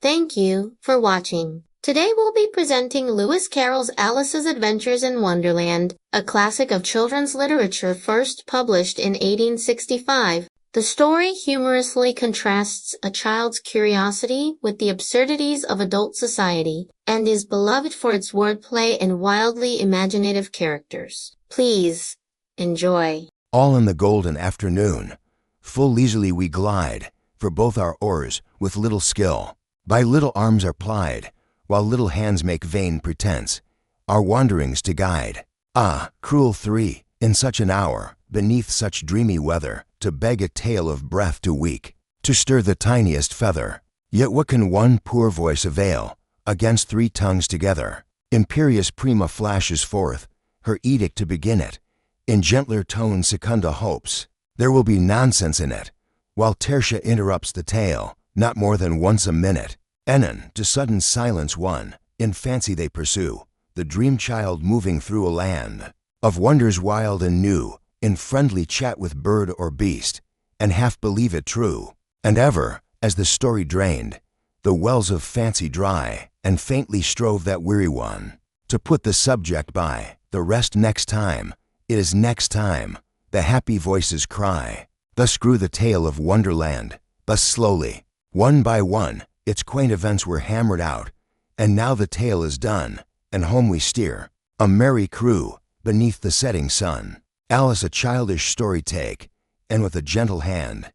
Thank you for watching. Today we'll be presenting Lewis Carroll's Alice's Adventures in Wonderland, a classic of children's literature first published in 1865. The story humorously contrasts a child's curiosity with the absurdities of adult society, and is beloved for its wordplay and wildly imaginative characters. Please enjoy. All in the golden afternoon, full leisurely we glide, for both our oars, with little skill, by little arms are plied, while little hands make vain pretense, our wanderings to guide. Ah, cruel three, in such an hour, beneath such dreamy weather, to beg a tale of breath too weak, to stir the tiniest feather. Yet what can one poor voice avail, against three tongues together? Imperious Prima flashes forth, her edict to begin it, in gentler tone Secunda hopes, there will be nonsense in it, while Tertia interrupts the tale, not more than once a minute. Enon, to sudden silence won, in fancy they pursue, the dream child moving through a land of wonders wild and new, in friendly chat with bird or beast, and half believe it true. And ever, as the story drained, the wells of fancy dry, and faintly strove that weary one to put the subject by, the rest next time, it is next time, the happy voices cry. Thus grew the tale of Wonderland, thus slowly, one by one, its quaint events were hammered out, and now the tale is done, and home we steer, a merry crew, beneath the setting sun. Alice a childish story take, and with a gentle hand,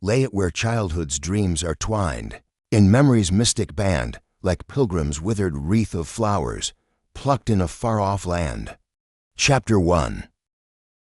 lay it where childhood's dreams are twined, in memory's mystic band, like pilgrims' withered wreath of flowers, plucked in a far-off land. Chapter 1.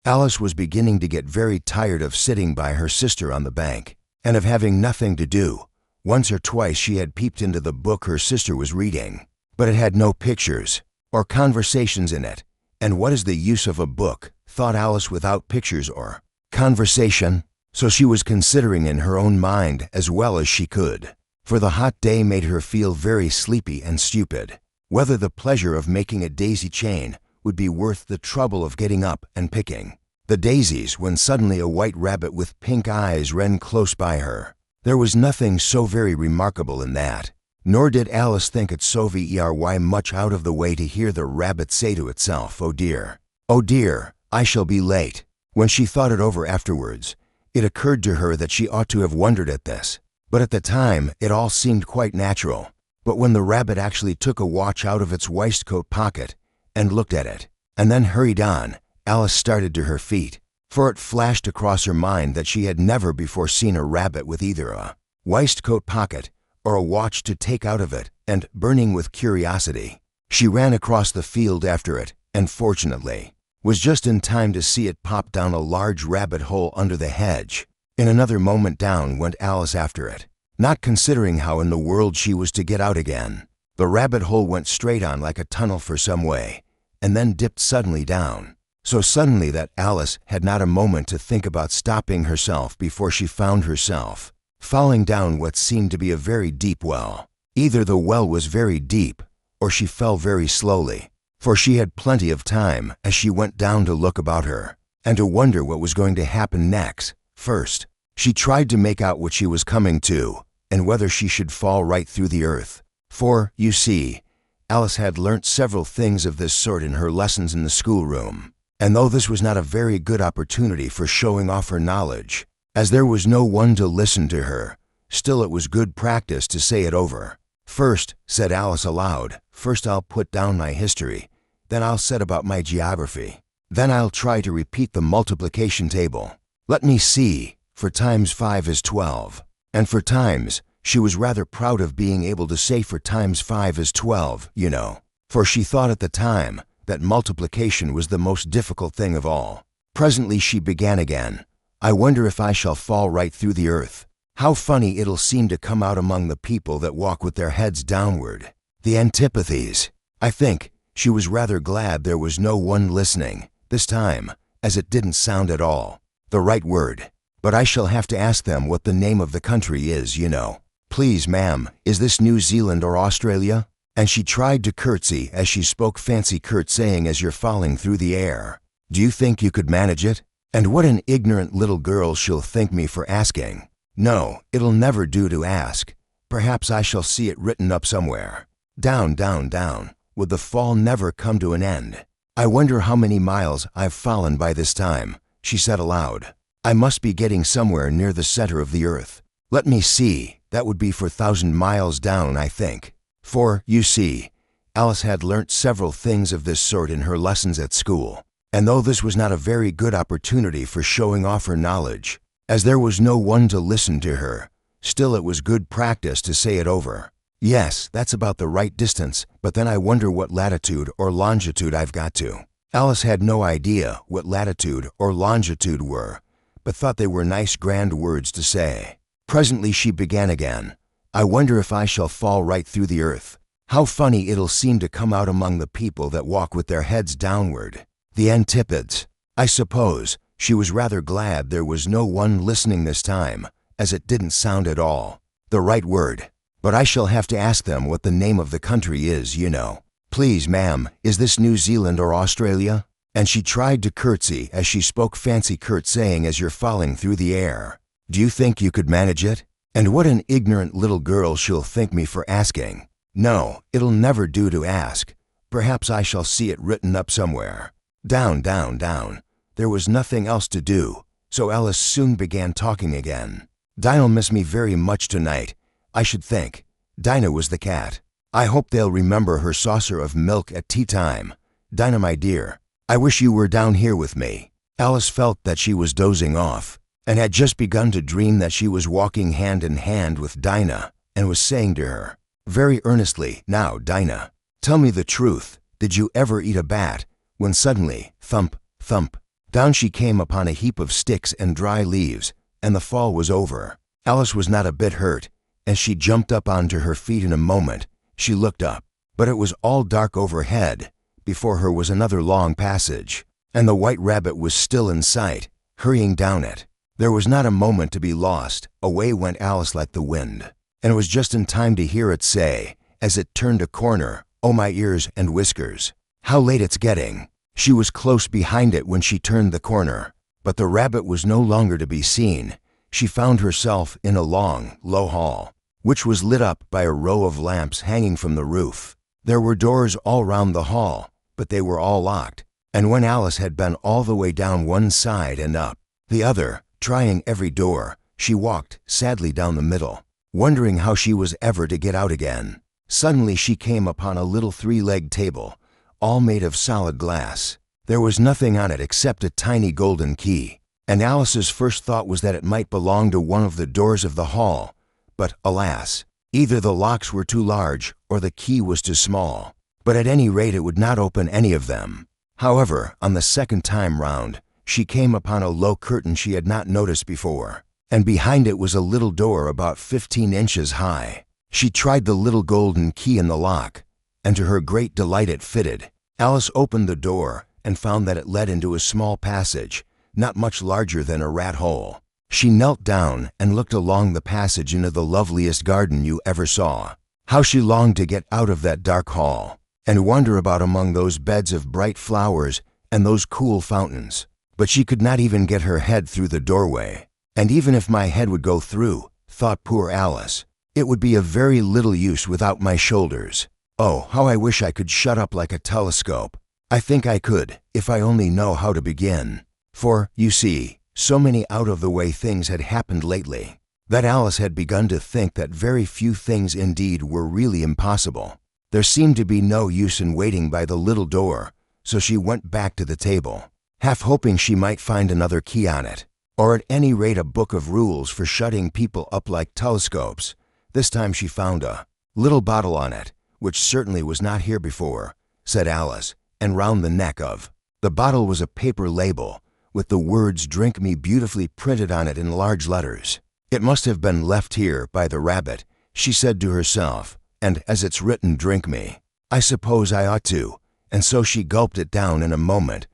Alice was beginning to get very tired of sitting by her sister on the bank, and of having nothing to do. Once or twice she had peeped into the book her sister was reading, but it had no pictures or conversations in it. And what is the use of a book, thought Alice, without pictures or conversation? So she was considering in her own mind as well as she could, for the hot day made her feel very sleepy and stupid, whether the pleasure of making a daisy chain would be worth the trouble of getting up and picking the daisies, when suddenly a white rabbit with pink eyes ran close by her. There was nothing so very remarkable in that, nor did Alice think it so very much out of the way to hear the rabbit say to itself, "Oh dear, I shall be late." When she thought it over afterwards, it occurred to her that she ought to have wondered at this, but at the time it all seemed quite natural. But when the rabbit actually took a watch out of its waistcoat pocket and looked at it, and then hurried on, Alice started to her feet, for it flashed across her mind that she had never before seen a rabbit with either a waistcoat pocket or a watch to take out of it, and, burning with curiosity, she ran across the field after it, and fortunately was just in time to see it pop down a large rabbit hole under the hedge. In another moment down went Alice after it, not considering how in the world she was to get out again. The rabbit hole went straight on like a tunnel for some way, and then dipped suddenly down, so suddenly that Alice had not a moment to think about stopping herself before she found herself falling down what seemed to be a very deep well. Either the well was very deep, or she fell very slowly, for she had plenty of time as she went down to look about her, and to wonder what was going to happen next. First, she tried to make out what she was coming to, and whether she should fall right through the earth. For, you see, Alice had learnt several things of this sort in her lessons in the schoolroom, and though this was not a very good opportunity for showing off her knowledge, as there was no one to listen to her, still it was good practice to say it over. "First," said Alice aloud, "first I'll put down my history, then I'll set about my geography, then I'll try to repeat the multiplication table. Let me see, for times 5 is 12. And for times, she was rather proud of being able to say for times 5 is 12, you know, for she thought at the time that multiplication was the most difficult thing of all. Presently she began again. "I wonder if I shall fall right through the earth. How funny it'll seem to come out among the people that walk with their heads downward. The antipathies." I think she was rather glad there was no one listening this time, as it didn't sound at all the right word. "But I shall have to ask them what the name of the country is, you know. Please, ma'am, is this New Zealand or Australia?" And she tried to curtsy as she spoke, fancy curtsying as you're falling through the air. "Do you think you could manage it? And what an ignorant little girl she'll think me for asking. No, it'll never do to ask. Perhaps I shall see it written up somewhere. Down, down, down. Would the fall never come to an end? I wonder how many miles I've fallen by this time, she said aloud. I must be getting somewhere near the center of the earth. Let me see, that would be 4,000 miles down, I think. For, you see, Alice had learnt several things of this sort in her lessons at school, and though this was not a very good opportunity for showing off her knowledge, as there was no one to listen to her, still it was good practice to say it over. Yes, that's about the right distance, but then I wonder what latitude or longitude I've got to. Alice had no idea what latitude or longitude were, but thought they were nice grand words to say. Presently she began again. I wonder if I shall fall right through the earth. How funny it'll seem to come out among the people that walk with their heads downward. The antipodes. I suppose she was rather glad there was no one listening this time, as it didn't sound at all the right word. But I shall have to ask them what the name of the country is, you know. Please, ma'am, is this New Zealand or Australia? And she tried to curtsy as she spoke, fancy curtsying as you're falling through the air. Do you think you could manage it? And what an ignorant little girl she'll think me for asking. No, it'll never do to ask. Perhaps I shall see it written up somewhere. Down, down, down. There was nothing else to do, so Alice soon began talking again. Dinah'll miss me very much tonight, I should think. Dinah was the cat. I hope they'll remember her saucer of milk at tea time. Dinah, my dear, I wish you were down here with me. Alice felt that she was dozing off, and had just begun to dream that she was walking hand in hand with Dinah, and was saying to her, very earnestly, now, Dinah, tell me the truth, did you ever eat a bat? When suddenly, thump, thump, down she came upon a heap of sticks and dry leaves, and the fall was over. Alice was not a bit hurt. As she jumped up onto her feet in a moment, she looked up, but it was all dark overhead. Before her was another long passage, and the white rabbit was still in sight, hurrying down it. There was not a moment to be lost. Away went Alice like the wind, and it was just in time to hear it say, as it turned a corner, "Oh, my ears and whiskers, how late it's getting." She was close behind it when she turned the corner, but the rabbit was no longer to be seen. She found herself in a long, low hall, which was lit up by a row of lamps hanging from the roof. There were doors all round the hall, but they were all locked, and when Alice had been all the way down one side and up the other, trying every door, she walked sadly down the middle, wondering how she was ever to get out again. Suddenly she came upon a little three-legged table, all made of solid glass. There was nothing on it except a tiny golden key, and Alice's first thought was that it might belong to one of the doors of the hall. But, alas, either the locks were too large or the key was too small. But at any rate it would not open any of them. However, on the second time round, she came upon a low curtain she had not noticed before, and behind it was a little door about 15 inches high. She tried the little golden key in the lock, and to her great delight it fitted. Alice opened the door and found that it led into a small passage, not much larger than a rat hole. She knelt down and looked along the passage into the loveliest garden you ever saw. How she longed to get out of that dark hall and wander about among those beds of bright flowers and those cool fountains. But she could not even get her head through the doorway. And even if my head would go through, thought poor Alice, it would be of very little use without my shoulders. Oh, how I wish I could shut up like a telescope. I think I could, if I only know how to begin. For, you see, so many out-of-the-way things had happened lately, that Alice had begun to think that very few things indeed were really impossible. There seemed to be no use in waiting by the little door, so she went back to the table, half hoping she might find another key on it, or at any rate a book of rules for shutting people up like telescopes. This time she found a little bottle on it, which certainly was not here before, said Alice, and round the neck of the bottle was a paper label, with the words "Drink Me" beautifully printed on it in large letters. It must have been left here by the rabbit, she said to herself, and as it's written "Drink Me," I suppose I ought to, and so she gulped it down in a moment.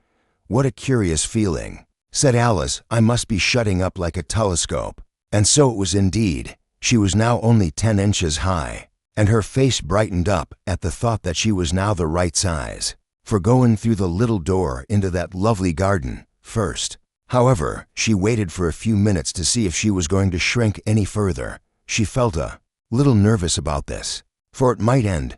What a curious feeling, said Alice, I must be shutting up like a telescope. And so it was indeed. She was now only 10 inches high, and her face brightened up at the thought that she was now the right size for going through the little door into that lovely garden. First, however, she waited for a few minutes to see if she was going to shrink any further. She felt a little nervous about this. For it might end,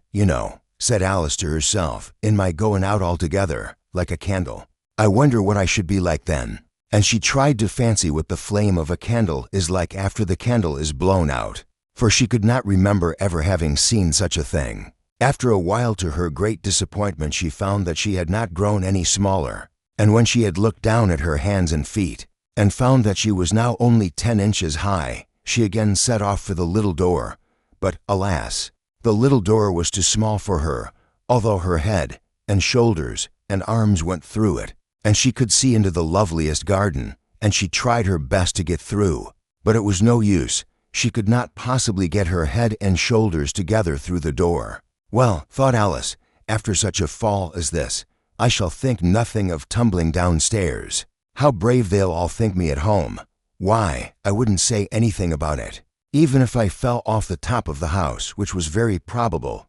said Alice to herself, in my going out altogether, like a candle. I wonder what I should be like then. And she tried to fancy what the flame of a candle is like after the candle is blown out, for she could not remember ever having seen such a thing. After a while, to her great disappointment, she found that she had not grown any smaller, and when she had looked down at her hands and feet, and found that she was now only 10 inches high, she again set off for the little door. But, alas, the little door was too small for her, although her head and shoulders and arms went through it, and she could see into the loveliest garden, and she tried her best to get through. But it was no use. She could not possibly get her head and shoulders together through the door. Well, thought Alice, after such a fall as this, I shall think nothing of tumbling downstairs. How brave they'll all think me at home. Why, I wouldn't say anything about it, even if I fell off the top of the house, which was very probable,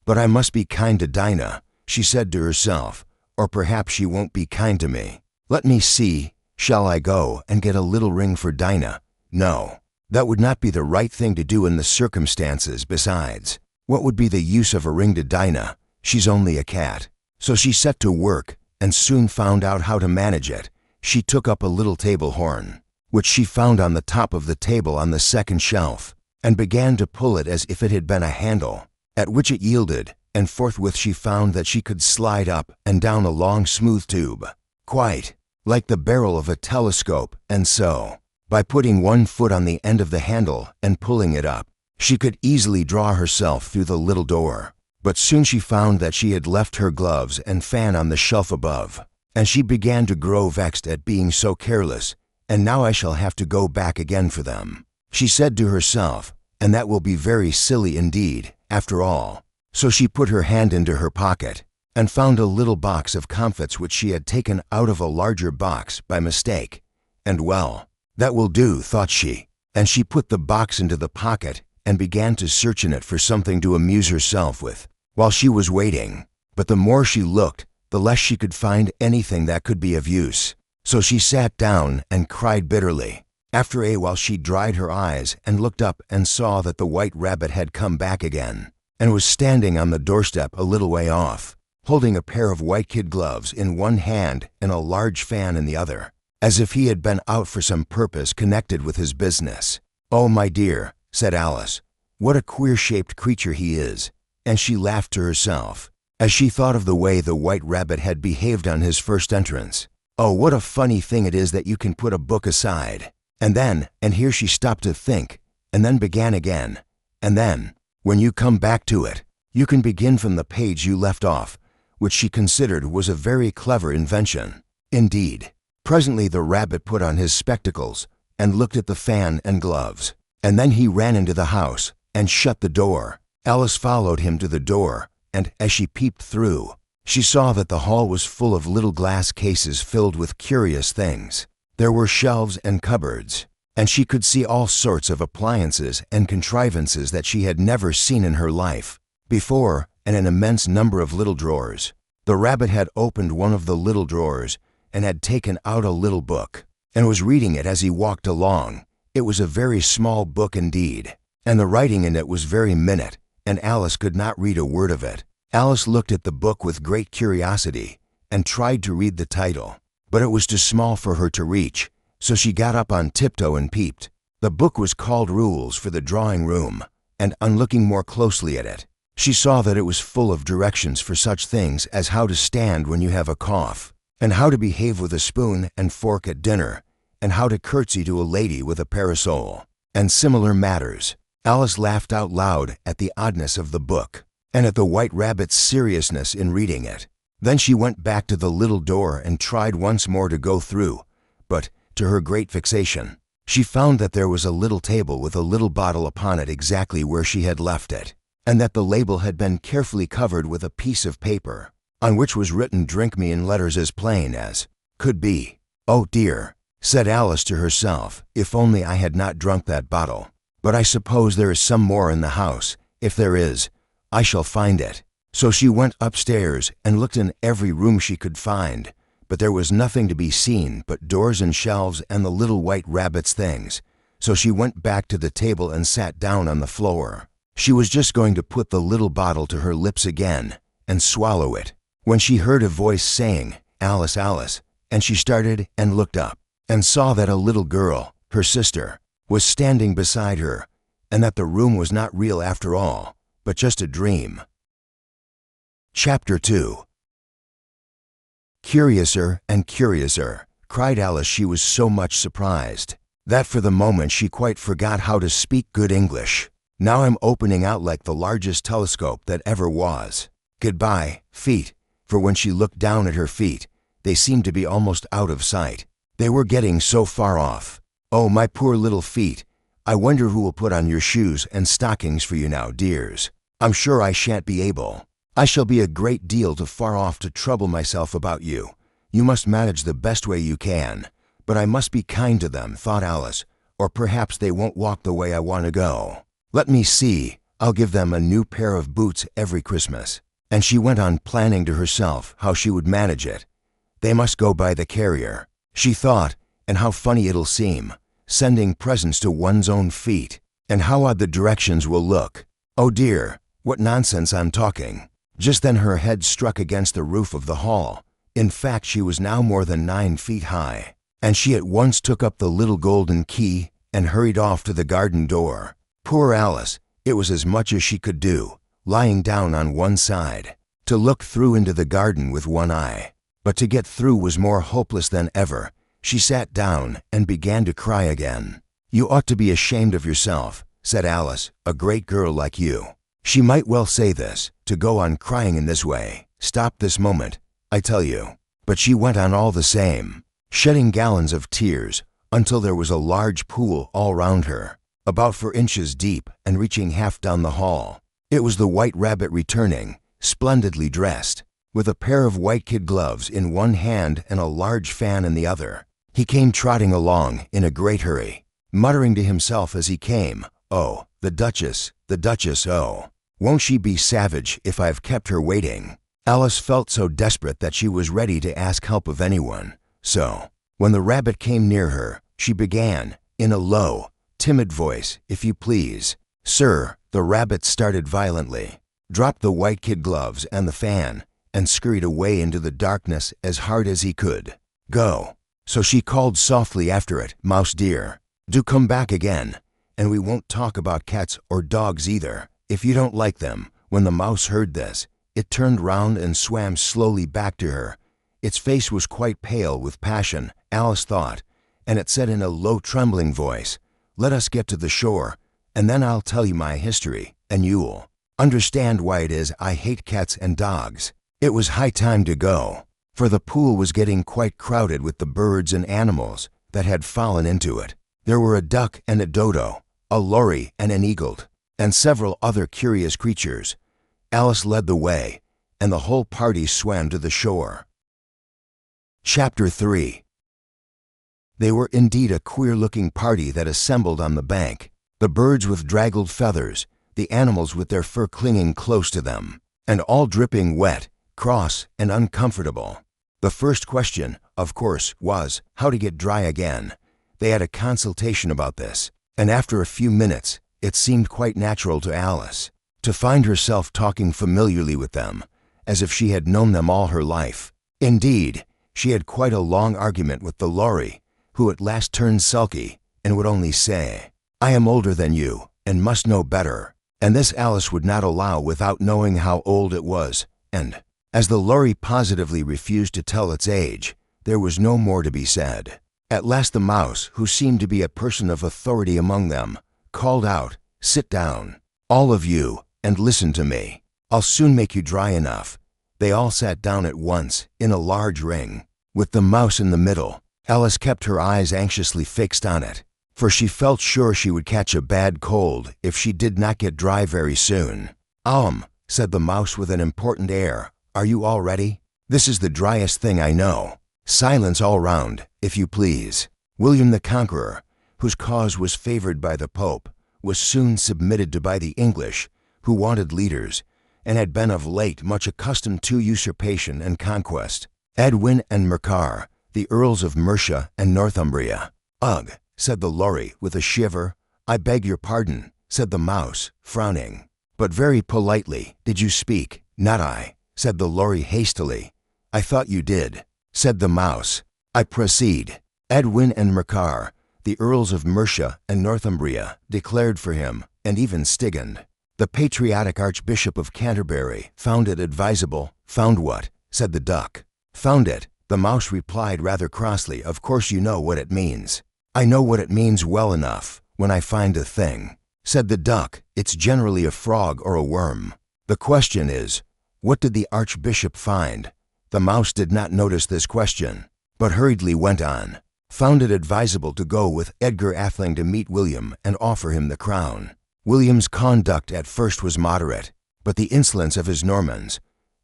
But I must be kind to Dinah, she said to herself, or perhaps she won't be kind to me. Let me see, shall I go and get a little ring for Dinah? No, that would not be the right thing to do in the circumstances. Besides, what would be the use of a ring to Dinah? She's only a cat. So she set to work and soon found out how to manage it. She took up a little table horn, which she found on the top of the table on the second shelf, and began to pull it as if it had been a handle, at which it yielded, and forthwith she found that she could slide up and down a long smooth tube, quite like the barrel of a telescope, and so, by putting one foot on the end of the handle and pulling it up, she could easily draw herself through the little door. But soon she found that she had left her gloves and fan on the shelf above, and she began to grow vexed at being so careless, and now I shall have to go back again for them, she said to herself, and that will be very silly indeed, after all. So she put her hand into her pocket, and found a little box of comfits which she had taken out of a larger box by mistake. And well, that will do, thought she, and she put the box into the pocket and began to search in it for something to amuse herself with, while she was waiting. But the more she looked, the less she could find anything that could be of use. So she sat down and cried bitterly. After a while she dried her eyes and looked up and saw that the white rabbit had come back again, and was standing on the doorstep a little way off, holding a pair of white kid gloves in one hand and a large fan in the other, as if he had been out for some purpose connected with his business. Oh, my dear, said Alice, what a queer-shaped creature he is, and she laughed to herself, as she thought of the way the white rabbit had behaved on his first entrance. Oh, what a funny thing it is that you can put a book aside, and here she stopped to think, and then began again, and then, when you come back to it, you can begin from the page you left off, which she considered was a very clever invention. Indeed, presently the rabbit put on his spectacles and looked at the fan and gloves, and then he ran into the house and shut the door. Alice followed him to the door, and as she peeped through, she saw that the hall was full of little glass cases filled with curious things. There were shelves and cupboards, and she could see all sorts of appliances and contrivances that she had never seen in her life before, and an immense number of little drawers. The rabbit had opened one of the little drawers and had taken out a little book, and was reading it as he walked along. It was a very small book indeed, and the writing in it was very minute, and Alice could not read a word of it. Alice looked at the book with great curiosity, and tried to read the title, but it was too small for her to reach, so she got up on tiptoe and peeped. The book was called Rules for the Drawing Room, and on looking more closely at it, she saw that it was full of directions for such things as how to stand when you have a cough, and how to behave with a spoon and fork at dinner, and how to curtsy to a lady with a parasol, and similar matters. Alice laughed out loud at the oddness of the book, and at the white rabbit's seriousness in reading it. Then she went back to the little door and tried once more to go through, but, to her great vexation, she found that there was a little table with a little bottle upon it exactly where she had left it, and that the label had been carefully covered with a piece of paper, on which was written "Drink me" in letters as plain as could be. Oh dear, said Alice to herself, if only I had not drunk that bottle. But I suppose there is some more in the house. If there is, I shall find it. So she went upstairs and looked in every room she could find, but there was nothing to be seen but doors and shelves and the little white rabbit's things. so she went back to the table and sat down on the floor. She was just going to put the little bottle to her lips again and swallow it, when she heard a voice saying, "Alice, Alice," and she started and looked up and saw that a little girl, her sister, was standing beside her, and that the room was not real after all, but just a dream. Chapter 2. Curiouser and curiouser, cried Alice. She was so much surprised that for the moment she quite forgot how to speak good English. Now I'm opening out like the largest telescope that ever was. Goodbye, feet, for when she looked down at her feet, they seemed to be almost out of sight. They were getting so far off. Oh, my poor little feet. I wonder who will put on your shoes and stockings for you now, dears. I'm sure I shan't be able. I shall be a great deal too far off to trouble myself about you. You must manage the best way you can. But I must be kind to them, thought Alice, or perhaps they won't walk the way I want to go. Let me see. I'll give them a new pair of boots every Christmas. And she went on planning to herself how she would manage it. They must go by the carrier, she thought, and how funny it'll seem, sending presents to one's own feet, and how odd the directions will look. Oh dear, what nonsense I'm talking. Just then her head struck against the roof of the hall. In fact, she was now more than 9 feet high, and she at once took up the little golden key and hurried off to the garden door. Poor Alice, it was as much as she could do, lying down on one side, to look through into the garden with one eye. But to get through was more hopeless than ever. She sat down and began to cry again. You ought to be ashamed of yourself, said Alice, a great girl like you. She might well say this, to go on crying in this way. Stop this moment, I tell you. But she went on all the same, shedding gallons of tears, until there was a large pool all round her, about 4 inches deep and reaching half down the hall. It was the White Rabbit returning, splendidly dressed, with a pair of white kid gloves in one hand and a large fan in the other. He came trotting along in a great hurry, muttering to himself as he came, "Oh, the Duchess, oh. Won't she be savage if I've kept her waiting?" Alice felt so desperate that she was ready to ask help of anyone. So, when the rabbit came near her, she began, in a low, timid voice, "If you please, sir." The rabbit started violently, dropped the white kid gloves and the fan, and scurried away into the darkness as hard as he could. Go. So she called softly after it, "Mouse dear, do come back again, and we won't talk about cats or dogs either, if you don't like them." When the mouse heard this, it turned round and swam slowly back to her. Its face was quite pale with passion, Alice thought, and it said in a low, trembling voice, "Let us get to the shore, and then I'll tell you my history, and you'll understand why it is I hate cats and dogs." It was high time to go, for the pool was getting quite crowded with the birds and animals that had fallen into it. There were a duck and a dodo, a lory and an eaglet, and several other curious creatures. Alice led the way, and the whole party swam to the shore. Chapter 3. They were indeed a queer-looking party that assembled on the bank, the birds with draggled feathers, the animals with their fur clinging close to them, and all dripping wet, cross, and uncomfortable. The first question, of course, was how to get dry again. They had a consultation about this, and after a few minutes, it seemed quite natural to Alice to find herself talking familiarly with them, as if she had known them all her life. Indeed, she had quite a long argument with the lory, who at last turned sulky and would only say, "I am older than you and must know better." And this Alice would not allow without knowing how old it was, and as the lory positively refused to tell its age, there was no more to be said. At last the mouse, who seemed to be a person of authority among them, called out, "Sit down, all of you, and listen to me. I'll soon make you dry enough." They all sat down at once, in a large ring, with the mouse in the middle. Alice kept her eyes anxiously fixed on it, for she felt sure she would catch a bad cold if she did not get dry very soon. Said the mouse with an important air. "Are you all ready? This is the driest thing I know. Silence all round, if you please." William the Conqueror, whose cause was favored by the Pope, was soon submitted to by the English, who wanted leaders, and had been of late much accustomed to usurpation and conquest. Edwin and Morcar, the Earls of Mercia and Northumbria. Ugh, said the Lory with a shiver. "I beg your pardon," said the Mouse, frowning. "But very politely did you speak." "Not I," said the Lory hastily. "I thought you did," said the Mouse. "I proceed. Edwin and Mercar, the Earls of Mercia and Northumbria, declared for him, and even Stigand. The patriotic Archbishop of Canterbury found it advisable." "Found what?" said the Duck. "Found it," the Mouse replied rather crossly. "Of course you know what it means." "I know what it means well enough. When I find a thing," said the Duck, "it's generally a frog or a worm. The question is, what did the Archbishop find?" The Mouse did not notice this question, but hurriedly went on. "Found it advisable to go with Edgar Atheling to meet William and offer him the crown. William's conduct at first was moderate, but the insolence of his Normans.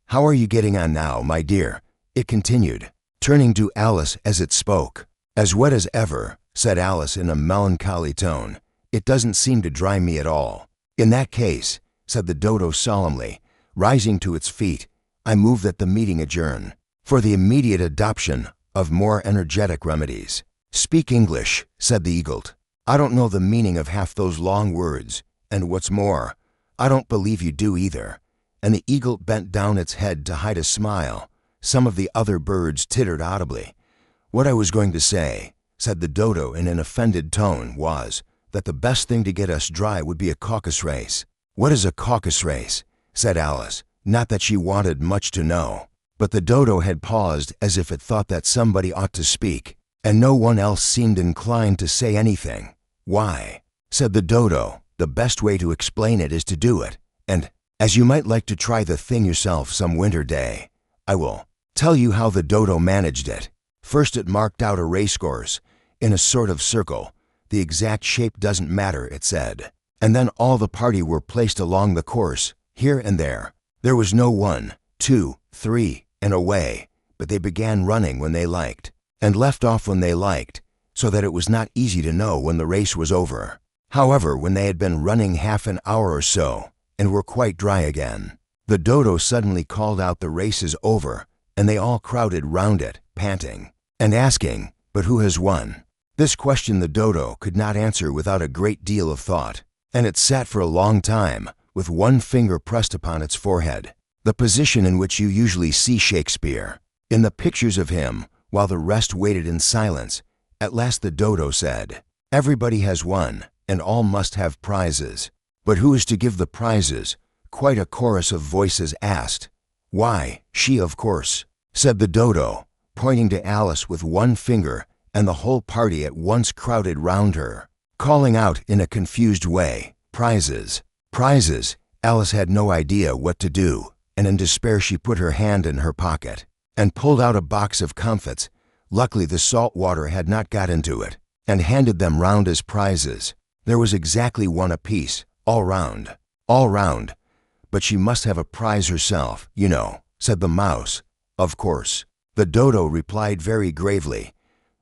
How are you getting on now, my dear?" it continued, turning to Alice as it spoke. "As wet as ever," said Alice in a melancholy tone. "It doesn't seem to dry me at all." "In that case," said the Dodo solemnly, rising to its feet, "I move that the meeting adjourn, for the immediate adoption of more energetic remedies." "Speak English," said the Eagle. "I don't know the meaning of half those long words, and what's more, I don't believe you do either." And the Eagle bent down its head to hide a smile. Some of the other birds tittered audibly. "What I was going to say," said the Dodo in an offended tone, "was that the best thing to get us dry would be a caucus race." "What is a caucus race?" said Alice, not that she wanted much to know. But the Dodo had paused as if it thought that somebody ought to speak, and no one else seemed inclined to say anything. "Why," said the Dodo, "the best way to explain it is to do it, and as you might like to try the thing yourself some winter day, I will tell you how the Dodo managed it. First it marked out a racecourse, in a sort of circle. The exact shape doesn't matter, it said. And then all the party were placed along the course, here and there. There was no 1, 2, 3, and away, but they began running when they liked, and left off when they liked, so that it was not easy to know when the race was over. However, when they had been running half an hour or so, and were quite dry again, the Dodo suddenly called out the race is over, and they all crowded round it, panting, and asking, 'But who has won?' This question the Dodo could not answer without a great deal of thought, and it sat for a long time, with one finger pressed upon its forehead, the position in which you usually see Shakespeare in the pictures of him, while the rest waited in silence. At last the Dodo said, 'Everybody has won, and all must have prizes. But who is to give the prizes?' Quite a chorus of voices asked. 'Why, she, of course,' said the Dodo, pointing to Alice with one finger, and the whole party at once crowded round her, calling out in a confused way, 'Prizes! Prizes!' Alice had no idea what to do, and in despair she put her hand in her pocket, and pulled out a box of comfits. Luckily the salt water had not got into it, and handed them round as prizes. There was exactly one apiece, all round. But she must have a prize herself, you know," said the Mouse. "Of course." The Dodo replied very gravely.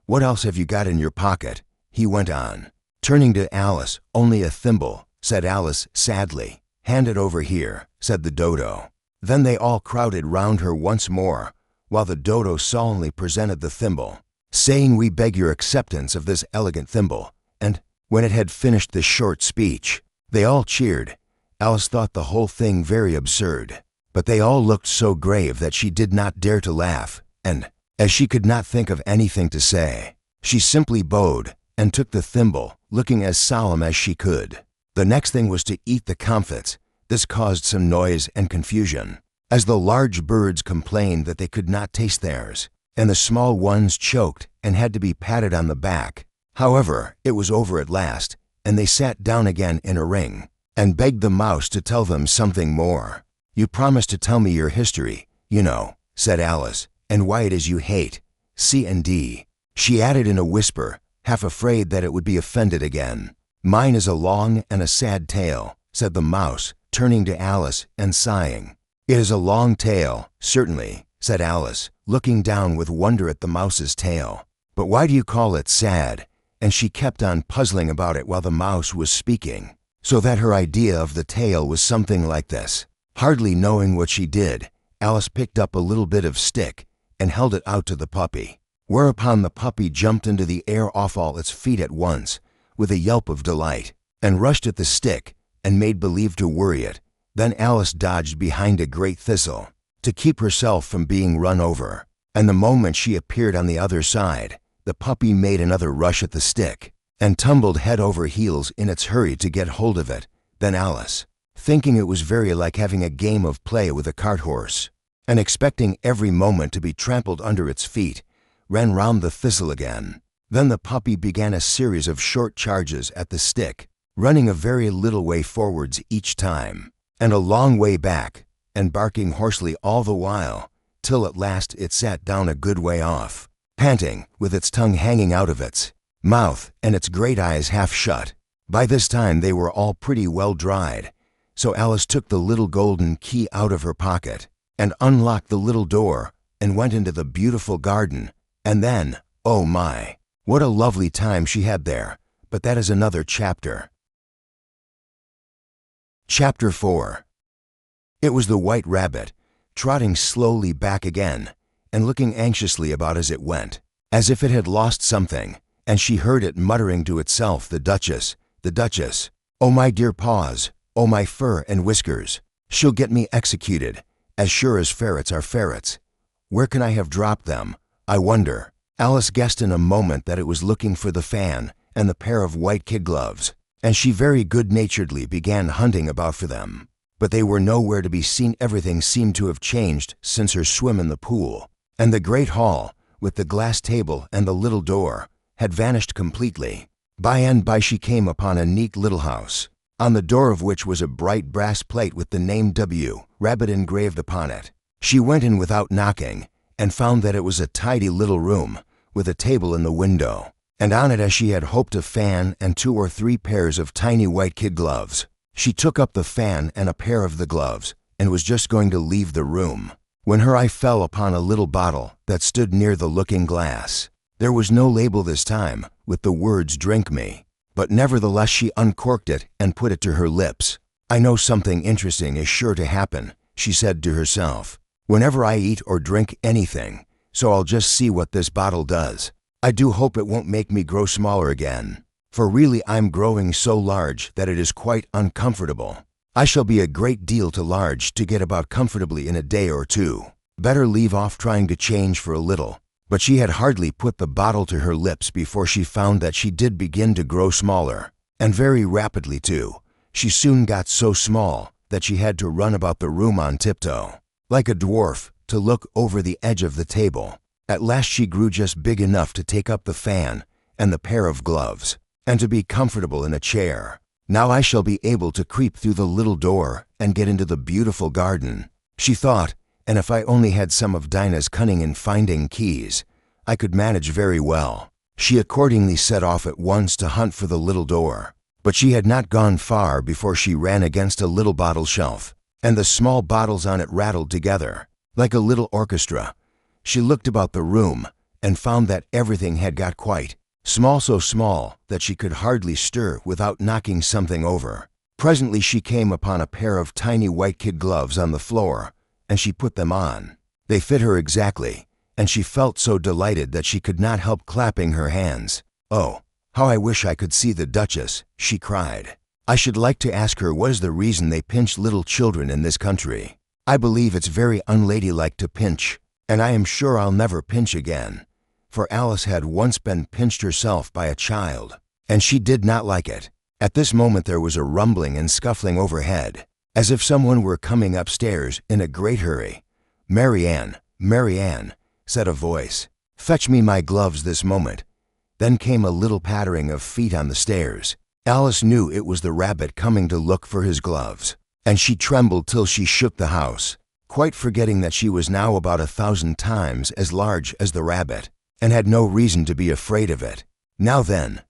"What else have you got in your pocket?" he went on, turning to Alice. "Only a thimble," said Alice sadly. "Hand it over here," said the Dodo. Then they all crowded round her once more, while the Dodo solemnly presented the thimble, saying, "We beg your acceptance of this elegant thimble." And when it had finished this short speech, they all cheered. Alice thought the whole thing very absurd, but they all looked so grave that she did not dare to laugh, and, as she could not think of anything to say, she simply bowed and took the thimble, looking as solemn as she could. The next thing was to eat the comfits. This caused some noise and confusion, as the large birds complained that they could not taste theirs, and the small ones choked and had to be patted on the back. However, it was over at last, and they sat down again in a ring, and begged the Mouse to tell them something more. "You promised to tell me your history, you know," said Alice, "and why it is you hate C&D. She added in a whisper, half afraid that it would be offended again. "Mine is a long and a sad tale," said the Mouse, turning to Alice and sighing. "It is a long tale, certainly," said Alice, looking down with wonder at the Mouse's tail. "But why do you call it sad?" And she kept on puzzling about it while the Mouse was speaking, so that her idea of the tale was something like this. Hardly knowing what she did, Alice picked up a little bit of stick and held it out to the puppy. whereupon the puppy jumped into the air off all its feet at once, with a yelp of delight, and rushed at the stick, and made believe to worry it. Then Alice dodged behind a great thistle, to keep herself from being run over, and the moment she appeared on the other side, the puppy made another rush at the stick, and tumbled head over heels in its hurry to get hold of it. Then Alice, thinking it was very like having a game of play with a cart horse, and expecting every moment to be trampled under its feet, ran round the thistle again. Then the puppy began a series of short charges at the stick, running a very little way forwards each time, and a long way back, and barking hoarsely all the while, till at last it sat down a good way off, panting, with its tongue hanging out of its mouth and its great eyes half shut. By this time they were all pretty well dried, so Alice took the little golden key out of her pocket, and unlocked the little door, and went into the beautiful garden, and then, oh my, what a lovely time she had there! But that is another chapter. Chapter 4. It was the White Rabbit, trotting slowly back again, and looking anxiously about as it went, as if it had lost something, and she heard it muttering to itself, the Duchess, oh my dear paws, oh my fur and whiskers, she'll get me executed, as sure as ferrets are ferrets. Where can I have dropped them, I wonder? Alice guessed in a moment that it was looking for the fan and the pair of white kid gloves, and she very good-naturedly began hunting about for them. But they were nowhere to be seen. Everything seemed to have changed since her swim in the pool, and the great hall, with the glass table and the little door, had vanished completely. By and by she came upon a neat little house, on the door of which was a bright brass plate with the name W. Rabbit engraved upon it. She went in without knocking, and found that it was a tidy little room, with a table in the window, and on it, as she had hoped, a fan and 2 or 3 pairs of tiny white kid gloves. She took up the fan and a pair of the gloves, and was just going to leave the room, when her eye fell upon a little bottle that stood near the looking-glass. There was no label this time, with the words "Drink me," but nevertheless she uncorked it and put it to her lips. "I know something interesting is sure to happen," she said to herself, "whenever I eat or drink anything, so I'll just see what this bottle does. I do hope it won't make me grow smaller again, for really I'm growing so large that it is quite uncomfortable. I shall be a great deal too large to get about comfortably in a day or 2. Better leave off trying to change for a little." But she had hardly put the bottle to her lips before she found that she did begin to grow smaller, and very rapidly too. She soon got so small that she had to run about the room on tiptoe, like a dwarf, to look over the edge of the table. At last she grew just big enough to take up the fan and the pair of gloves, and to be comfortable in a chair. "Now I shall be able to creep through the little door and get into the beautiful garden," she thought, "and if I only had some of Dinah's cunning in finding keys, I could manage very well." She accordingly set off at once to hunt for the little door, but she had not gone far before she ran against a little bottle shelf, and the small bottles on it rattled together, like a little orchestra. She looked about the room, and found that everything had got quite small, so small that she could hardly stir without knocking something over. Presently she came upon a pair of tiny white kid gloves on the floor, and she put them on. They fit her exactly, and she felt so delighted that she could not help clapping her hands. "Oh, how I wish I could see the Duchess," she cried. "I should like to ask her what is the reason they pinch little children in this country. I believe it's very unladylike to pinch, and I am sure I'll never pinch again." For Alice had once been pinched herself by a child, and she did not like it. At this moment there was a rumbling and scuffling overhead, as if someone were coming upstairs in a great hurry. "Mary Ann, Mary Ann," said a voice, "fetch me my gloves this moment." Then came a little pattering of feet on the stairs. Alice knew it was the rabbit coming to look for his gloves, and she trembled till she shook the house, quite forgetting that she was now about 1,000 times as large as the rabbit, and had no reason to be afraid of it. Now then,"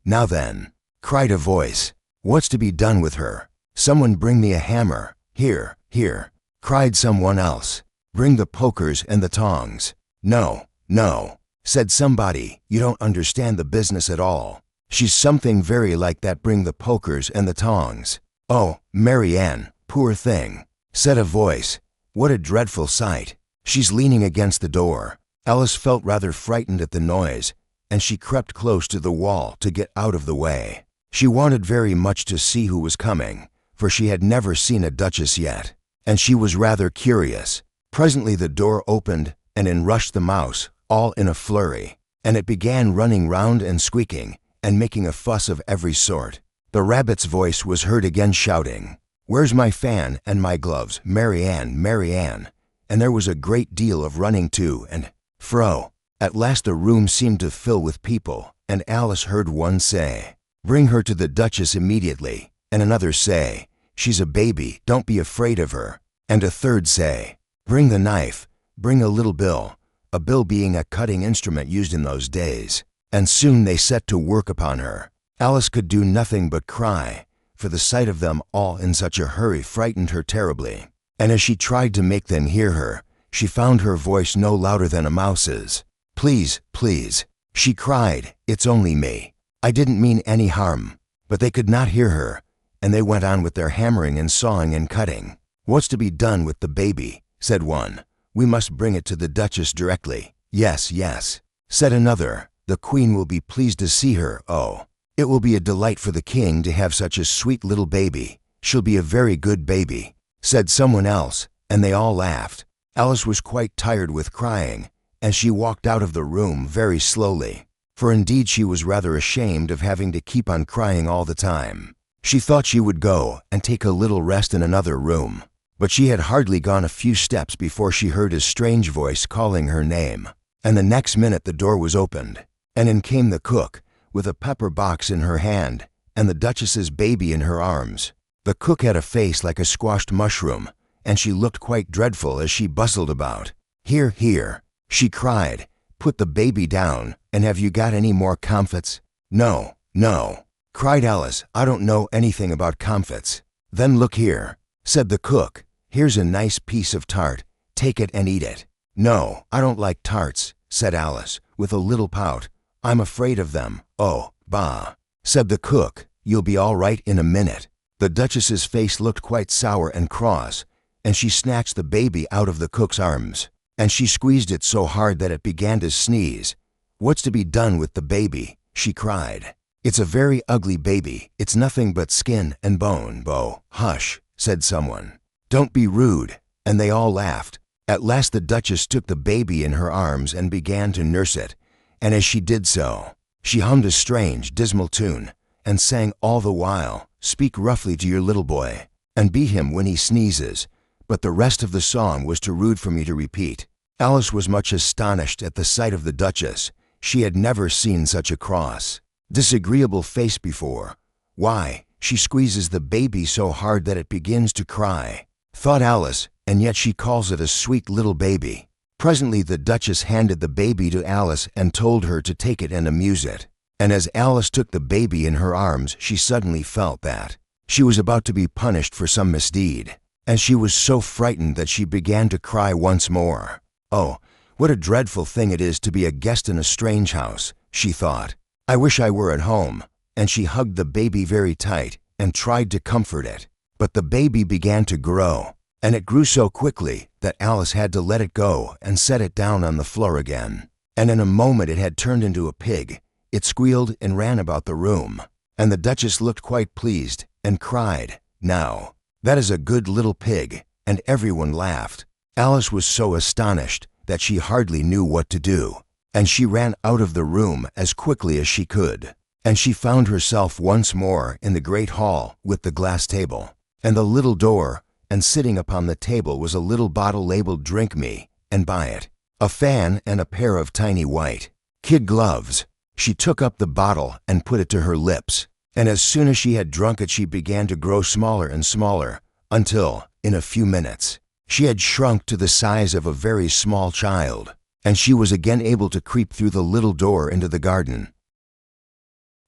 cried a voice, "what's to be done with her? Someone bring me a hammer." "Here, here," cried someone else, "bring the pokers and the tongs." "No, no," said somebody, "you don't understand the business at all. She's something very like that. Bring the pokers and the tongs." "Oh, Mary Ann, poor thing," said a voice, "what a dreadful sight. She's leaning against the door, Alice felt rather frightened at the noise, and she crept close to the wall to get out of the way. She wanted very much to see who was coming, for she had never seen a duchess yet, and she was rather curious. Presently the door opened, and in rushed the mouse, all in a flurry, and it began running round and squeaking, and making a fuss of every sort. The rabbit's voice was heard again shouting, "Where's my fan and my gloves, Mary Ann, Mary Ann?" And there was a great deal of running to and fro. At last the room seemed to fill with people, and Alice heard one say, "Bring her to the Duchess immediately," and another say, "She's a baby, don't be afraid of her," and a third say, "Bring the knife, bring a little bill," a bill being a cutting instrument used in those days. And soon they set to work upon her. Alice could do nothing but cry, for the sight of them all in such a hurry frightened her terribly. And as she tried to make them hear her, she found her voice no louder than a mouse's. "Please, please," she cried, "it's only me. I didn't mean any harm." But they could not hear her, and they went on with their hammering and sawing and cutting. "What's to be done with the baby?" said one. "We must bring it to the Duchess directly." "Yes, yes," said another. "The Queen will be pleased to see her. Oh, it will be a delight for the King to have such a sweet little baby. She'll be a very good baby," said someone else, and they all laughed. Alice was quite tired with crying, and she walked out of the room very slowly, for indeed she was rather ashamed of having to keep on crying all the time. She thought she would go and take a little rest in another room, but she had hardly gone a few steps before she heard a strange voice calling her name, and the next minute the door was opened, and in came the cook, with a pepper box in her hand, and the Duchess's baby in her arms. The cook had a face like a squashed mushroom, and she looked quite dreadful as she bustled about. "Here, here," she cried, "put the baby down, and have you got any more comfits?" "No, no," cried Alice, "I don't know anything about comfits." "Then look here," said the cook, "here's a nice piece of tart, take it and eat it." "No, I don't like tarts," said Alice, with a little pout. "I'm afraid of them." "Oh, bah," said the cook, "you'll be all right in a minute." The Duchess's face looked quite sour and cross, and she snatched the baby out of the cook's arms, and she squeezed it so hard that it began to sneeze. "What's to be done with the baby?" she cried. "It's a very ugly baby. It's nothing but skin and bone." "Bo, hush," said someone. "Don't be rude," and they all laughed. At last the Duchess took the baby in her arms and began to nurse it, and as she did so, she hummed a strange, dismal tune, and sang all the while, "Speak roughly to your little boy, and beat him when he sneezes," but the rest of the song was too rude for me to repeat. Alice was much astonished at the sight of the Duchess. She had never seen such a cross, disagreeable face before. "Why, she squeezes the baby so hard that it begins to cry," thought Alice, "and yet she calls it a sweet little baby." Presently the Duchess handed the baby to Alice and told her to take it and amuse it. And as Alice took the baby in her arms, she suddenly felt that she was about to be punished for some misdeed, and she was so frightened that she began to cry once more. "Oh, what a dreadful thing it is to be a guest in a strange house," she thought. "I wish I were at home." And she hugged the baby very tight and tried to comfort it. But the baby began to grow, and it grew so quickly that Alice had to let it go and set it down on the floor again. And in a moment it had turned into a pig. It squealed and ran about the room, and the Duchess looked quite pleased and cried, "Now, that is a good little pig," and everyone laughed. Alice was so astonished that she hardly knew what to do, and she ran out of the room as quickly as she could, and she found herself once more in the great hall with the glass table, and the little door, and sitting upon the table was a little bottle labeled "Drink Me," and by it, a fan and a pair of tiny white kid gloves. She took up the bottle and put it to her lips, and as soon as she had drunk it she began to grow smaller and smaller, until, in a few minutes, she had shrunk to the size of a very small child, and she was again able to creep through the little door into the garden.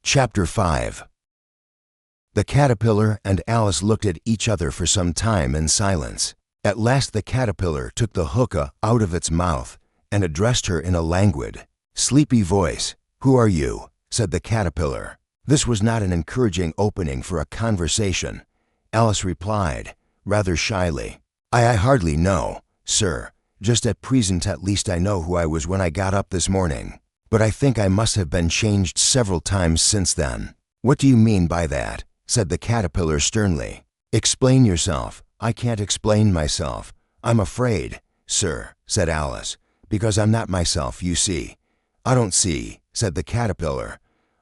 Chapter 5. The caterpillar and Alice looked at each other for some time in silence. At last the caterpillar took the hookah out of its mouth and addressed her in a languid, sleepy voice. "Who are you?" said the caterpillar. This was not an encouraging opening for a conversation. Alice replied, rather shyly, I hardly know, sir. Just at present at least I know who I was when I got up this morning. But I think I must have been changed several times since then." "What do you mean by that?" said the caterpillar sternly. "Explain yourself." "I can't explain myself. I'm afraid, sir," said Alice, "because I'm not myself, you see." "I don't see," said the caterpillar.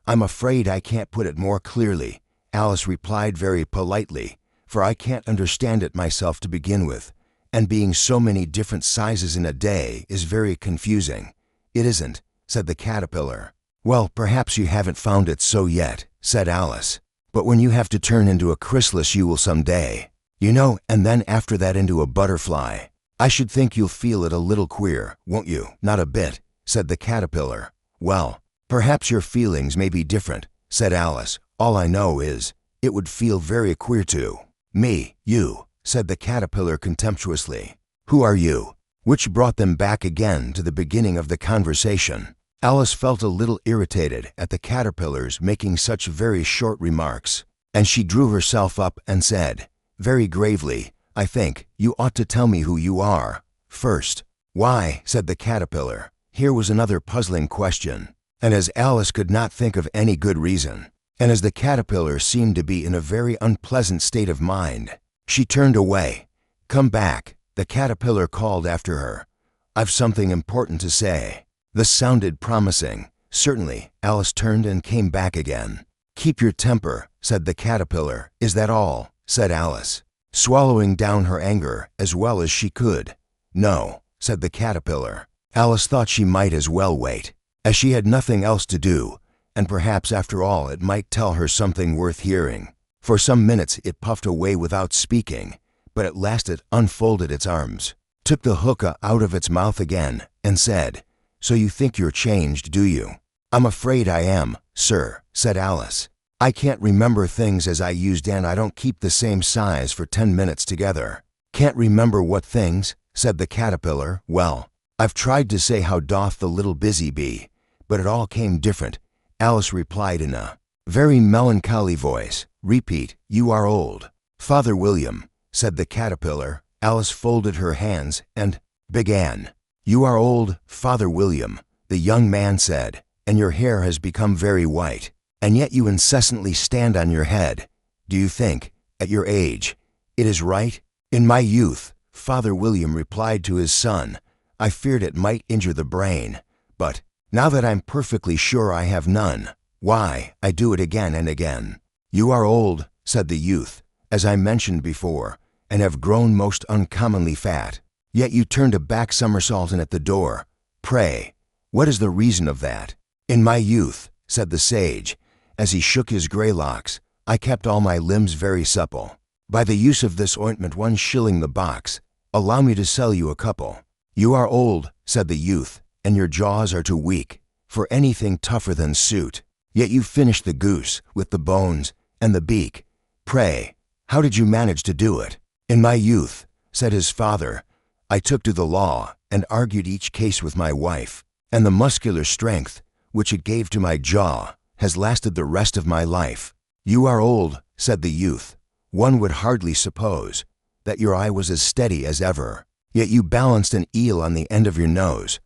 "I'm afraid I can't put it more clearly," Alice replied very politely, "for I can't understand it myself to begin with, and being so many different sizes in a day is very confusing." "It isn't," said the caterpillar. "Well, perhaps you haven't found it so yet," said Alice. "But when you have to turn into a chrysalis you will some day. You know, and then after that into a butterfly. I should think you'll feel it a little queer, won't you?" "Not a bit," said the caterpillar. "Well, perhaps your feelings may be different," said Alice. "All I know is, it would feel very queer to me." "You," said the caterpillar contemptuously. "Who are you?" Which brought them back again to the beginning of the conversation. Alice felt a little irritated at the caterpillars making such very short remarks, and she drew herself up and said, very gravely, "I think you ought to tell me who you are first." "Why?" said the caterpillar. Here was another puzzling question, and as Alice could not think of any good reason, and as the caterpillar seemed to be in a very unpleasant state of mind, she turned away. "Come back," the caterpillar called after her. "I've something important to say." This sounded promising. Certainly, Alice turned and came back again. "Keep your temper," said the caterpillar. "Is that all?" said Alice, swallowing down her anger as well as she could. "No," said the caterpillar. Alice thought she might as well wait, as she had nothing else to do, and perhaps after all it might tell her something worth hearing. For some minutes it puffed away without speaking, but at last it unfolded its arms, took the hookah out of its mouth again, and said, "So you think you're changed, do you?" "I'm afraid I am, sir," said Alice. "I can't remember things as I used, and I don't keep the same size for 10 minutes together." "Can't remember what things?" said the caterpillar. "Well, I've tried to say how doth the little busy bee, but it all came different," Alice replied in a very melancholy voice. "Repeat, you are old." "Father William," said the caterpillar. Alice folded her hands and began. "You are old, Father William," the young man said, "and your hair has become very white, and yet you incessantly stand on your head. Do you think, at your age, it is right?" "In my youth," Father William replied to his son, "I feared it might injure the brain, but now that I'm perfectly sure I have none, why, I do it again and again." "You are old," said the youth, "as I mentioned before, and have grown most uncommonly fat. Yet you turned a back somersault in at the door. Pray, what is the reason of that?" "In my youth," said the sage, as he shook his gray locks, "I kept all my limbs very supple. By the use of this ointment 1 shilling the box. Allow me to sell you a couple." "You are old," said the youth, "and your jaws are too weak for anything tougher than suit. Yet you finished the goose with the bones and the beak. Pray, how did you manage to do it?" "In my youth," said his father, "I took to the law and argued each case with my wife, and the muscular strength which it gave to my jaw has lasted the rest of my life." "You are old," said the youth. "One would hardly suppose that your eye was as steady as ever, yet you balanced an eel on the end of your nose.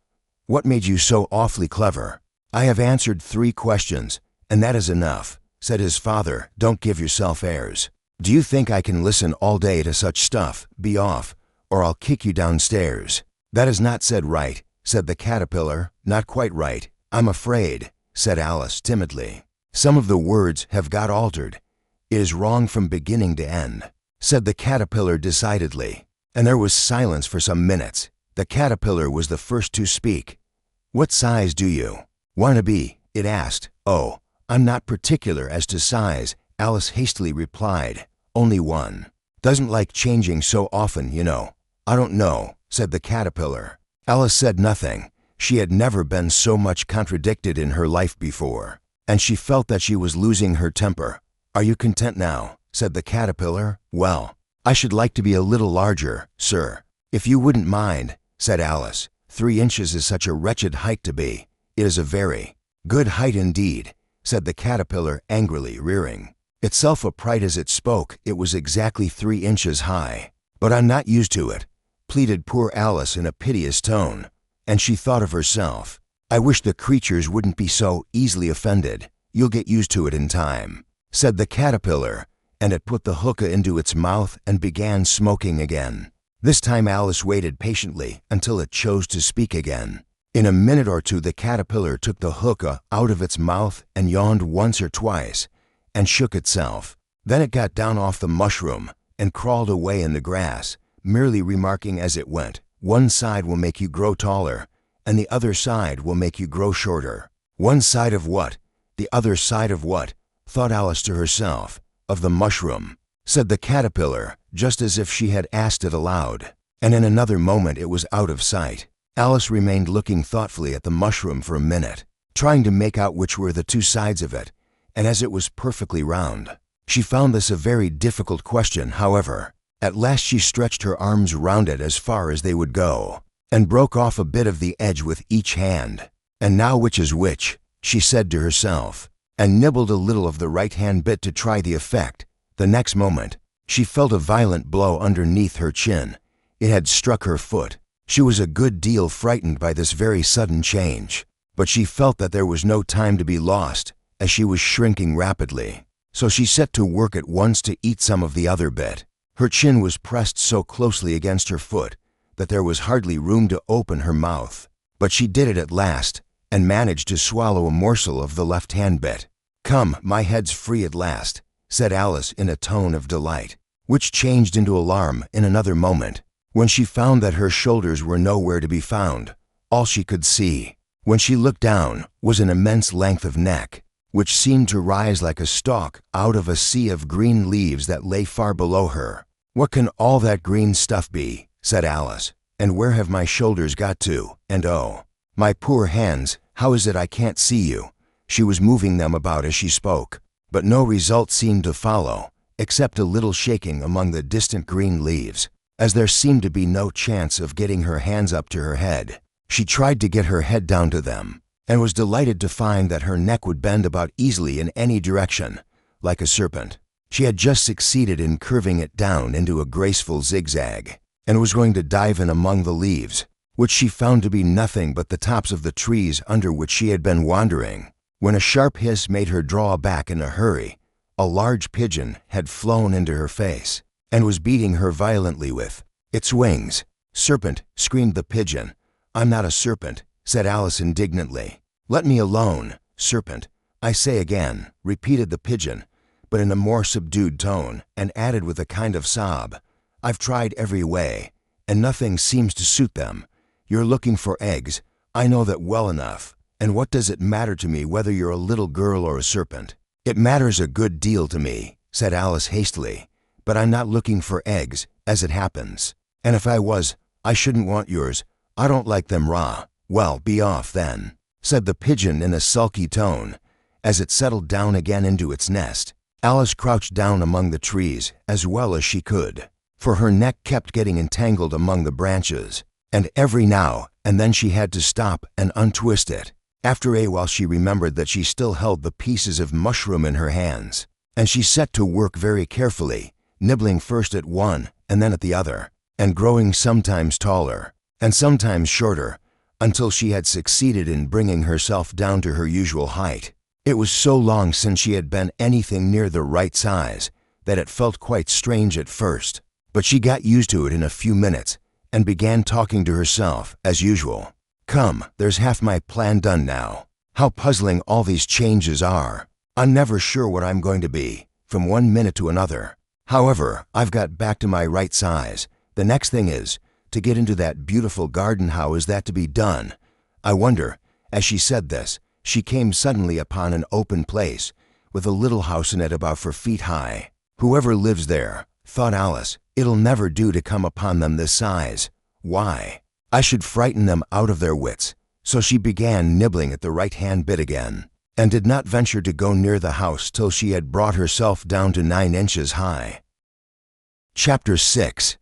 What made you so awfully clever?" "I have answered 3 questions, and that is enough," said his father. "Don't give yourself airs. Do you think I can listen all day to such stuff? Be off, or I'll kick you downstairs." "That is not said right," said the caterpillar. "Not quite right, I'm afraid," said Alice timidly. "Some of the words have got altered. It is wrong from beginning to end," said the caterpillar decidedly, and there was silence for some minutes. The caterpillar was the first to speak. "What size do you want to be?" it asked. "Oh, I'm not particular as to size," Alice hastily replied. "Only 1. Doesn't like changing so often, you know." "I don't know," said the caterpillar. Alice said nothing. She had never been so much contradicted in her life before, and she felt that she was losing her temper. "Are you content now?" said the caterpillar. "Well, I should like to be a little larger, sir, if you wouldn't mind," said Alice. 3 inches is such a wretched height to be." "It is a very good height indeed," said the caterpillar angrily, rearing itself upright as it spoke. "It was exactly 3 inches high, but I'm not used to it. pleaded poor Alice in a piteous tone, and she thought of herself. "I wish the creatures wouldn't be so easily offended. You'll get used to it in time," said the caterpillar, and it put the hookah into its mouth and began smoking again. This time Alice waited patiently until it chose to speak again. In a minute or two the caterpillar took the hookah out of its mouth and yawned once or twice, and shook itself. Then it got down off the mushroom and crawled away in the grass, merely remarking as it went, "One side will make you grow taller, and the other side will make you grow shorter." "One side of what? The other side of what?" thought Alice to herself. "Of the mushroom," said the caterpillar, just as if she had asked it aloud, and in another moment it was out of sight. Alice remained looking thoughtfully at the mushroom for a minute, trying to make out which were the two sides of it, and as it was perfectly round. She found this a very difficult question, however. At last she stretched her arms round it as far as they would go, and broke off a bit of the edge with each hand. "And now which is which?" she said to herself, and nibbled a little of the right-hand bit to try the effect. The next moment, she felt a violent blow underneath her chin. It had struck her foot. She was a good deal frightened by this very sudden change, but she felt that there was no time to be lost, as she was shrinking rapidly. So she set to work at once to eat some of the other bit. Her chin was pressed so closely against her foot that there was hardly room to open her mouth, but she did it at last, and managed to swallow a morsel of the left-hand bit. "Come, my head's free at last," said Alice in a tone of delight, which changed into alarm in another moment, when she found that her shoulders were nowhere to be found. All she could see, when she looked down, was an immense length of neck, which seemed to rise like a stalk out of a sea of green leaves that lay far below her. "What can all that green stuff be?" said Alice. "And where have my shoulders got to? And oh, my poor hands, how is it I can't see you?" She was moving them about as she spoke, but no result seemed to follow, except a little shaking among the distant green leaves, as there seemed to be no chance of getting her hands up to her head. She tried to get her head down to them, and was delighted to find that her neck would bend about easily in any direction, like a serpent. She had just succeeded in curving it down into a graceful zigzag, and was going to dive in among the leaves, which she found to be nothing but the tops of the trees under which she had been wandering, when a sharp hiss made her draw back in a hurry. A large pigeon had flown into her face, and was beating her violently with its wings. "Serpent!" screamed the pigeon. "I'm not a serpent," said Alice indignantly. "Let me alone, serpent, I say again," repeated the pigeon, but in a more subdued tone, and added with a kind of sob, "I've tried every way, and nothing seems to suit them. You're looking for eggs, I know that well enough, and what does it matter to me whether you're a little girl or a serpent?" "It matters a good deal to me," said Alice hastily, "but I'm not looking for eggs, as it happens, and if I was, I shouldn't want yours. I don't like them raw." "Well, be off then," said the pigeon in a sulky tone, as it settled down again into its nest. Alice crouched down among the trees as well as she could, for her neck kept getting entangled among the branches, and every now and then she had to stop and untwist it. After a while she remembered that she still held the pieces of mushroom in her hands, and she set to work very carefully, nibbling first at one and then at the other, and growing sometimes taller and sometimes shorter, until she had succeeded in bringing herself down to her usual height. It was so long since she had been anything near the right size that it felt quite strange at first, but she got used to it in a few minutes and began talking to herself as usual. "Come, there's half my plan done now. How puzzling all these changes are. I'm never sure what I'm going to be, from one minute to another. However, I've got back to my right size. The next thing is to get into that beautiful garden. How is that to be done? I wonder." As she said this, she came suddenly upon an open place, with a little house in it about 4 feet high. "Whoever lives there," thought Alice, "it'll never do to come upon them this size. Why? I should frighten them out of their wits." So she began nibbling at the right-hand bit again, and did not venture to go near the house till she had brought herself down to 9 inches high. Chapter 6.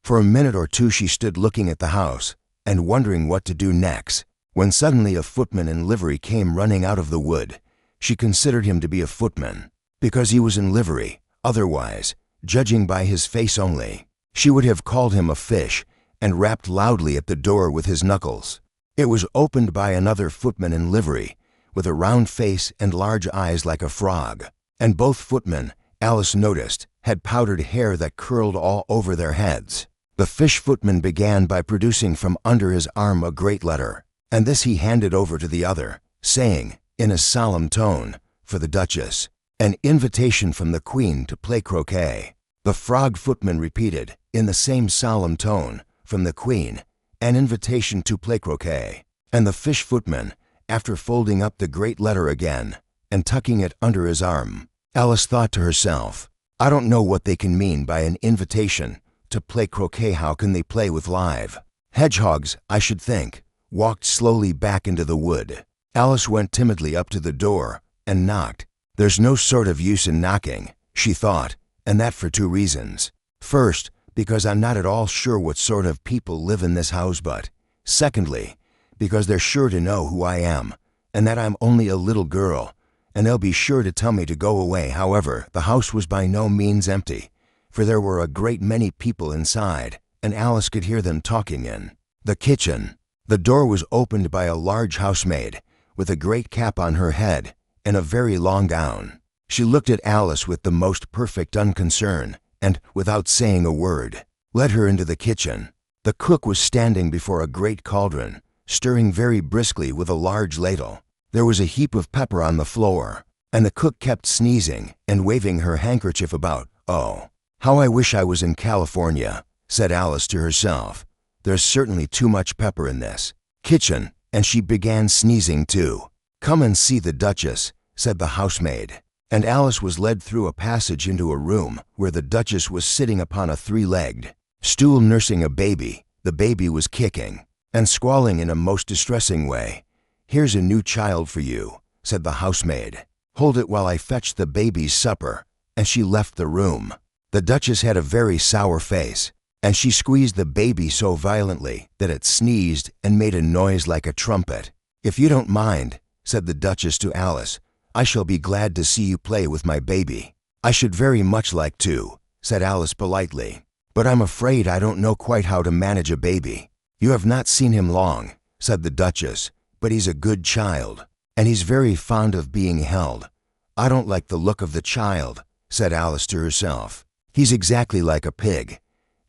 For a minute or two she stood looking at the house, and wondering what to do next, when suddenly a footman in livery came running out of the wood. She considered him to be a footman, because he was in livery. Otherwise, judging by his face only, She would have called him a fish and rapped loudly at the door with his knuckles. It was opened by another footman in livery, with a round face and large eyes like a frog, and both footmen, Alice noticed, had powdered hair that curled all over their heads. The fish footman began by producing from under his arm a great letter, and this he handed over to the other, saying, in a solemn tone, for the Duchess, an invitation from the Queen to play croquet. The frog footman repeated, in the same solemn tone, from the Queen, an invitation to play croquet. And the fish footman, after folding up the great letter again, and tucking it under his arm, Alice thought to herself, I don't know what they can mean by an invitation to play croquet. How can they play with live hedgehogs, I should think? Walked slowly back into the wood. Alice went timidly up to the door and knocked. There's no sort of use in knocking, she thought, and that for two reasons. First, because I'm not at all sure what sort of people live in this house, but secondly, because they're sure to know who I am, and that I'm only a little girl, and they'll be sure to tell me to go away. However, the house was by no means empty, for there were a great many people inside, and Alice could hear them talking in the kitchen. The door was opened by a large housemaid, with a great cap on her head and a very long gown. She looked at Alice with the most perfect unconcern, and, without saying a word, led her into the kitchen. The cook was standing before a great cauldron, stirring very briskly with a large ladle. There was a heap of pepper on the floor, and the cook kept sneezing and waving her handkerchief about. Oh, how I wish I was in California, said Alice to herself. There's certainly too much pepper in this kitchen, and she began sneezing too. Come and see the Duchess, said the housemaid. And Alice was led through a passage into a room where the Duchess was sitting upon a three-legged stool nursing a baby. The baby was kicking and squalling in a most distressing way. Here's a new child for you, said the housemaid. Hold it while I fetch the baby's supper. And she left the room. The Duchess had a very sour face, and she squeezed the baby so violently that it sneezed and made a noise like a trumpet. If you don't mind, said the Duchess to Alice, I shall be glad to see you play with my baby. I should very much like to, said Alice politely, but I'm afraid I don't know quite how to manage a baby. You have not seen him long, said the Duchess, but he's a good child, and he's very fond of being held. I don't like the look of the child, said Alice to herself. He's exactly like a pig.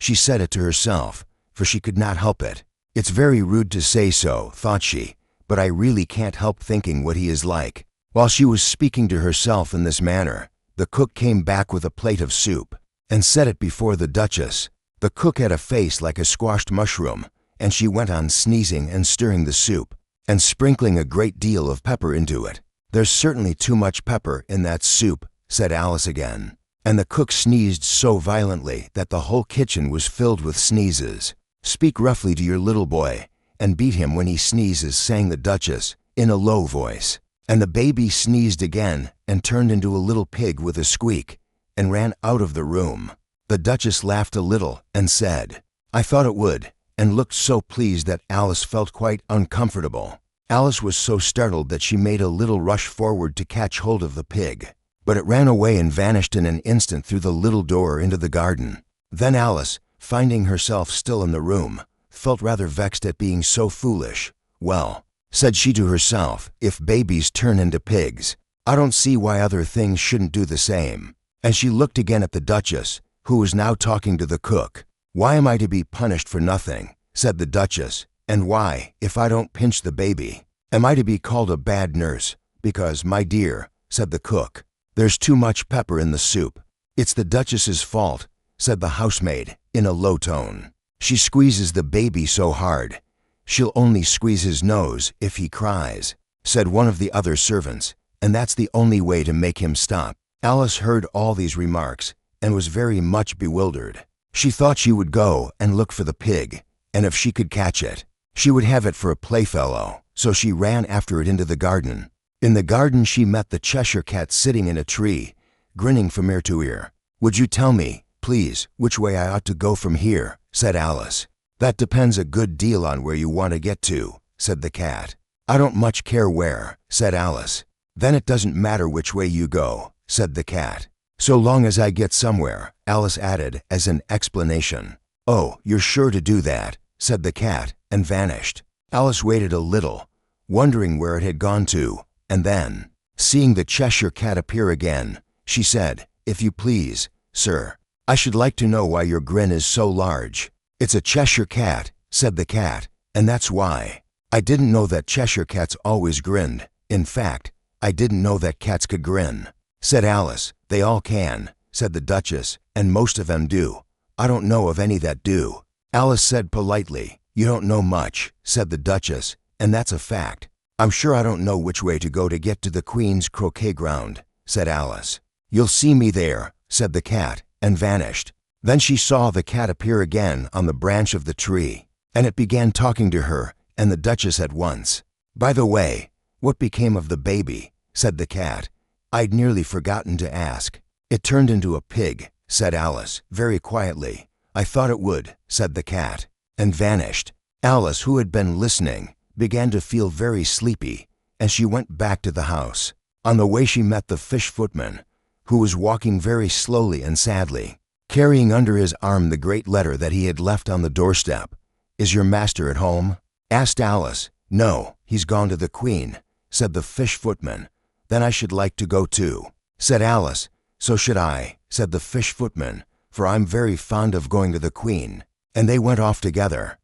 She said it to herself, for she could not help it. It's very rude to say so, thought she, but I really can't help thinking what he is like. While she was speaking to herself in this manner, the cook came back with a plate of soup and set it before the Duchess. The cook had a face like a squashed mushroom, and she went on sneezing and stirring the soup and sprinkling a great deal of pepper into it. There's certainly too much pepper in that soup, said Alice again. And the cook sneezed so violently that the whole kitchen was filled with sneezes. Speak roughly to your little boy and beat him when he sneezes, sang the Duchess in a low voice. And the baby sneezed again and turned into a little pig with a squeak and ran out of the room. The Duchess laughed a little and said, I thought it would, and looked so pleased that Alice felt quite uncomfortable. Alice was so startled that she made a little rush forward to catch hold of the pig, but it ran away and vanished in an instant through the little door into the garden. Then Alice, finding herself still in the room, felt rather vexed at being so foolish. Well, said she to herself, if babies turn into pigs, I don't see why other things shouldn't do the same. And she looked again at the Duchess, who was now talking to the cook. Why am I to be punished for nothing, said the Duchess, and why, if I don't pinch the baby, am I to be called a bad nurse? Because, my dear, said the cook, there's too much pepper in the soup. It's the Duchess's fault, said the housemaid in a low tone. She squeezes the baby so hard. She'll only squeeze his nose if he cries, said one of the other servants, and that's the only way to make him stop. Alice heard all these remarks and was very much bewildered. She thought she would go and look for the pig, and if she could catch it, she would have it for a playfellow. So she ran after it into the garden. In the garden she met the Cheshire Cat sitting in a tree, grinning from ear to ear. Would you tell me, please, which way I ought to go from here, said Alice. That depends a good deal on where you want to get to, said the cat. I don't much care where, said Alice. Then it doesn't matter which way you go, said the cat. So long as I get somewhere, Alice added as an explanation. Oh, you're sure to do that, said the cat, and vanished. Alice waited a little, wondering where it had gone to, and then, seeing the Cheshire Cat appear again, she said, If you please, sir, I should like to know why your grin is so large. It's a Cheshire Cat, said the cat, and that's why. I didn't know that Cheshire Cats always grinned. In fact, I didn't know that cats could grin, said Alice. They all can, said the Duchess, and most of them do. I don't know of any that do. Alice said politely. You don't know much, said the Duchess, and that's a fact. I'm sure I don't know which way to go to get to the Queen's croquet ground, said Alice. You'll see me there, said the cat, and vanished. Then she saw the cat appear again on the branch of the tree, and it began talking to her and the Duchess at once. By the way, what became of the baby, said the cat. I'd nearly forgotten to ask. It turned into a pig, said Alice, very quietly. I thought it would, said the cat, and vanished. Alice, who had been listening, began to feel very sleepy, and she went back to the house. On the way she met the fish footman, who was walking very slowly and sadly, carrying under his arm the great letter that he had left on the doorstep. Is your master at home? Asked Alice. No, he's gone to the Queen, said the fish footman. Then I should like to go too, said Alice. So should I, said the fish footman, for I'm very fond of going to the Queen. And they went off together.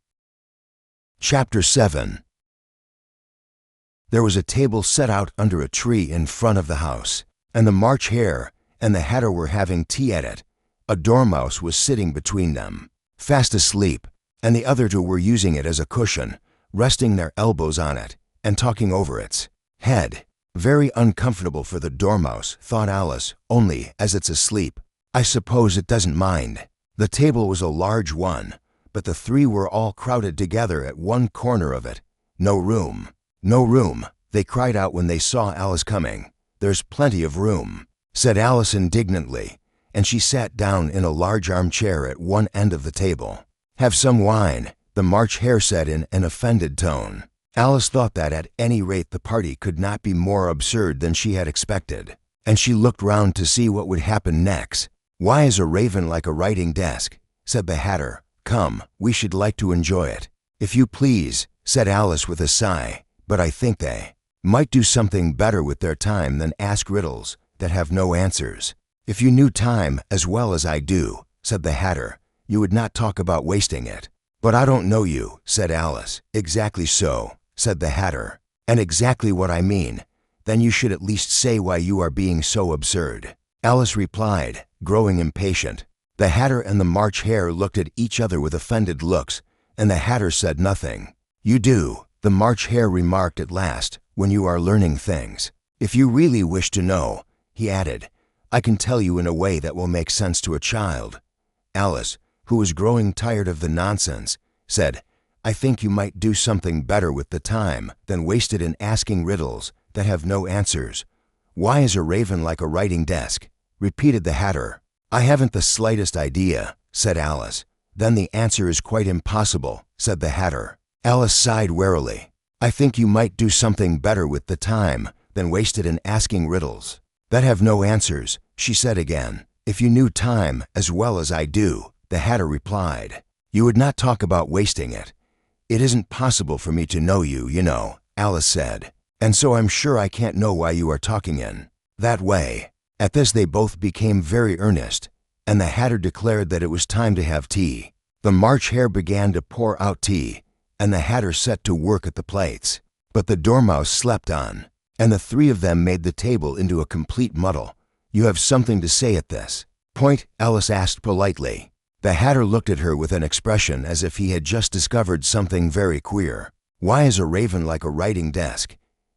Chapter 7. There was a table set out under a tree in front of the house, and the March Hare and the Hatter were having tea at it. A dormouse was sitting between them, fast asleep, and the other two were using it as a cushion, resting their elbows on it and talking over its head. Very uncomfortable for the dormouse, thought Alice, only as it's asleep, I suppose it doesn't mind. The table was a large one, but the three were all crowded together at one corner of it. No room. No room, they cried out when they saw Alice coming. There's plenty of room, said Alice indignantly, and she sat down in a large armchair at one end of the table. Have some wine, the March Hare said in an offended tone. Alice thought that at any rate the party could not be more absurd than she had expected, and she looked round to see what would happen next. Why is a raven like a writing desk? Said the Hatter. Come, we should like to enjoy it. If you please, said Alice with a sigh, but I think they might do something better with their time than ask riddles that have no answers. If you knew time as well as I do, said the Hatter, you would not talk about wasting it. But I don't know you, said Alice. Exactly so, said the Hatter, and exactly what I mean. Then you should at least say why you are being so absurd. Alice replied, growing impatient. The Hatter and the March Hare looked at each other with offended looks, and the Hatter said nothing. You do, the March Hare remarked at last, when you are learning things. If you really wish to know, he added, I can tell you in a way that will make sense to a child. Alice, who was growing tired of the nonsense, said, I think you might do something better with the time than waste it in asking riddles that have no answers. Why is a raven like a writing desk? Repeated the Hatter. I haven't the slightest idea, said Alice. Then the answer is quite impossible, said the Hatter. Alice sighed wearily. I think you might do something better with the time than waste it in asking riddles that have no answers, she said again. If you knew time as well as I do, the Hatter replied, you would not talk about wasting it. It isn't possible for me to know you, you know, Alice said, and so I'm sure I can't know why you are talking in that way. At this they both became very earnest, and the Hatter declared that it was time to have tea. The March Hare began to pour out tea, and the Hatter set to work at the plates. But the Dormouse slept on, and the three of them made the table into a complete muddle. You have something to say at this point? Alice asked politely. The Hatter looked at her with an expression as if he had just discovered something very queer. Why is a raven like a writing desk?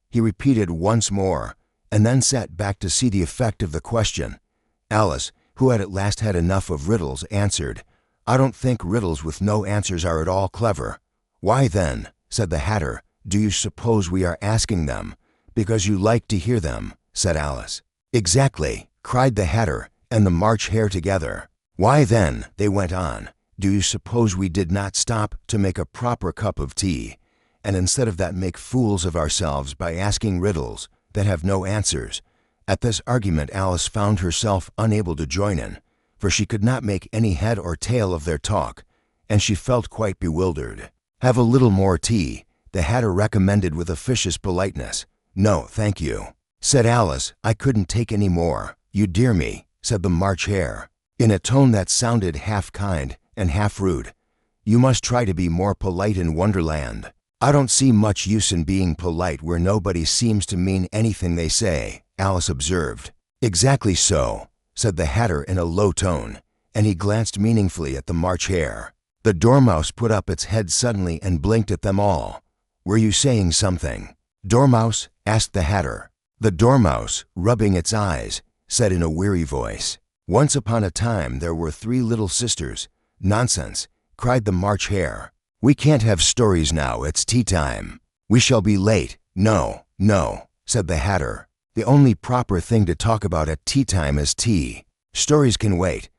He repeated once more, and then sat back to see the effect of the question. Alice, who had at last had enough of riddles, answered, I don't think riddles with no answers are at all clever. Why then, said the Hatter, do you suppose we are asking them because you like to hear them? Said Alice. Exactly, cried the Hatter and the March Hare together. Why then, they went on, do you suppose we did not stop to make a proper cup of tea, and instead of that make fools of ourselves by asking riddles that have no answers, At this argument, Alice found herself unable to join in, for she could not make any head or tail of their talk, and she felt quite bewildered. "Have a little more tea," the Hatter recommended with officious politeness. "No, thank you," said Alice. "I couldn't take any more." "You dear me," said the March Hare, in a tone that sounded half kind and half rude. "You must try to be more polite in Wonderland." "I don't see much use in being polite where nobody seems to mean anything they say," Alice observed. "Exactly so," said the Hatter in a low tone, and he glanced meaningfully at the March Hare. The Dormouse put up its head suddenly and blinked at them all. "Were you saying something?" "Dormouse?" asked the Hatter. The Dormouse, rubbing its eyes, said in a weary voice, "Once upon a time there were 3 little sisters." "Nonsense," cried the March Hare. "We can't have stories now, it's tea time." "We shall be late." "No, no," said the Hatter. "The only proper thing to talk about at tea time is tea. Stories can wait."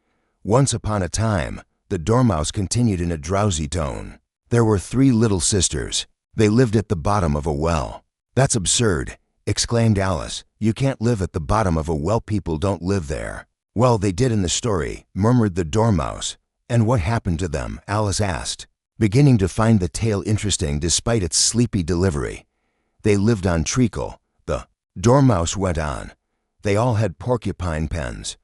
"Once upon a time," the Dormouse continued in a drowsy tone, "there were 3 little sisters. They lived at the bottom of a well." "That's absurd," exclaimed Alice. "You can't live at the bottom of a well. People don't live there." "Well, they did in the story," murmured the Dormouse. "And what happened to them?" Alice asked, beginning to find the tale interesting despite its sleepy delivery. "They lived on treacle," the Dormouse went on. "They all had porcupine pens."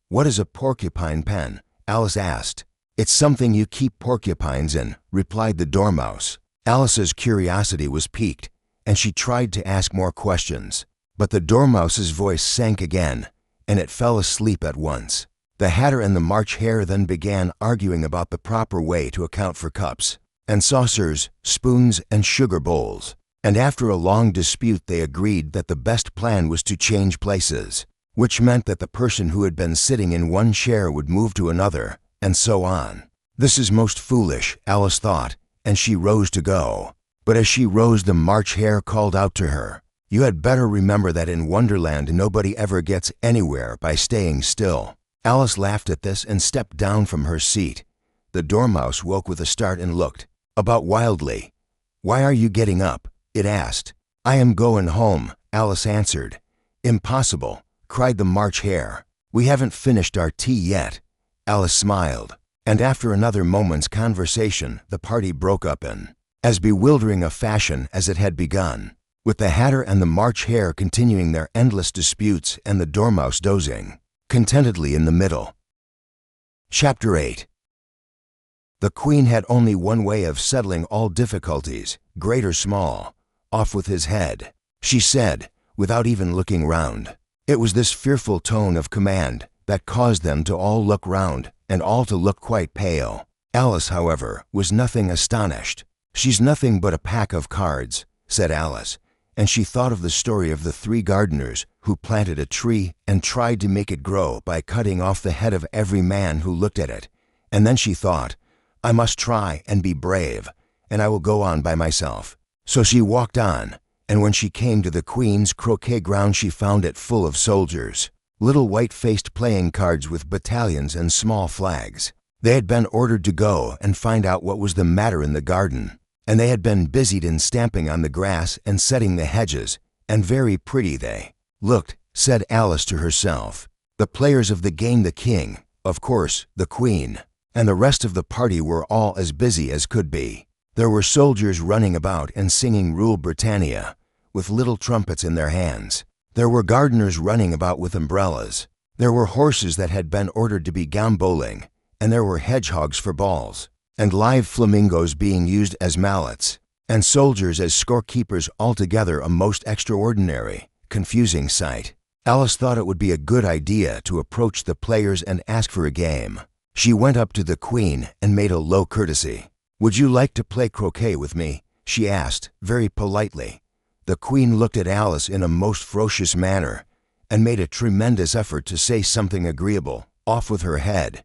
"What is a porcupine pen?" Alice asked. "It's something you keep porcupines in," replied the Dormouse. Alice's curiosity was piqued, and she tried to ask more questions. But the Dormouse's voice sank again, and it fell asleep at once. The Hatter and the March Hare then began arguing about the proper way to account for cups and saucers, spoons, and sugar bowls. And after a long dispute they agreed that the best plan was to change places, which meant that the person who had been sitting in one chair would move to another, and so on. "This is most foolish," Alice thought, and she rose to go. But as she rose, the March Hare called out to her, "You had better remember that in Wonderland nobody ever gets anywhere by staying still." Alice laughed at this and stepped down from her seat. The Dormouse woke with a start and looked about wildly. "Why are you getting up?" it asked. "I am going home," Alice answered. "Impossible," cried the March Hare. "We haven't finished our tea yet." Alice smiled, and after another moment's conversation, the party broke up in as bewildering a fashion as it had begun, with the Hatter and the March Hare continuing their endless disputes and the Dormouse dozing contentedly in the middle. Chapter 8. The Queen had only one way of settling all difficulties, great or small. "Off with his head," she said, without even looking round. It was this fearful tone of command that caused them to all look round and all to look quite pale. Alice, however, was nothing astonished. "She's nothing but a pack of cards," said Alice, and she thought of the story of the 3 gardeners who planted a tree and tried to make it grow by cutting off the head of every man who looked at it. And then she thought, "I must try and be brave, and I will go on by myself." So she walked on, and when she came to the Queen's croquet ground she found it full of soldiers, little white-faced playing cards with battalions and small flags. They had been ordered to go and find out what was the matter in the garden, and they had been busied in stamping on the grass and setting the hedges, and very pretty they looked, said Alice to herself. The players of the game, the King, of course, the Queen, and the rest of the party were all as busy as could be. There were soldiers running about and singing Rule Britannia, with little trumpets in their hands. There were gardeners running about with umbrellas. There were horses that had been ordered to be gamboling, and there were hedgehogs for balls, and live flamingos being used as mallets, and soldiers as scorekeepers, altogether a most extraordinary, confusing sight. Alice thought it would be a good idea to approach the players and ask for a game. She went up to the Queen and made a low courtesy. "Would you like to play croquet with me?" she asked, very politely. The Queen looked at Alice in a most ferocious manner, and made a tremendous effort to say something agreeable, "Off with her head,"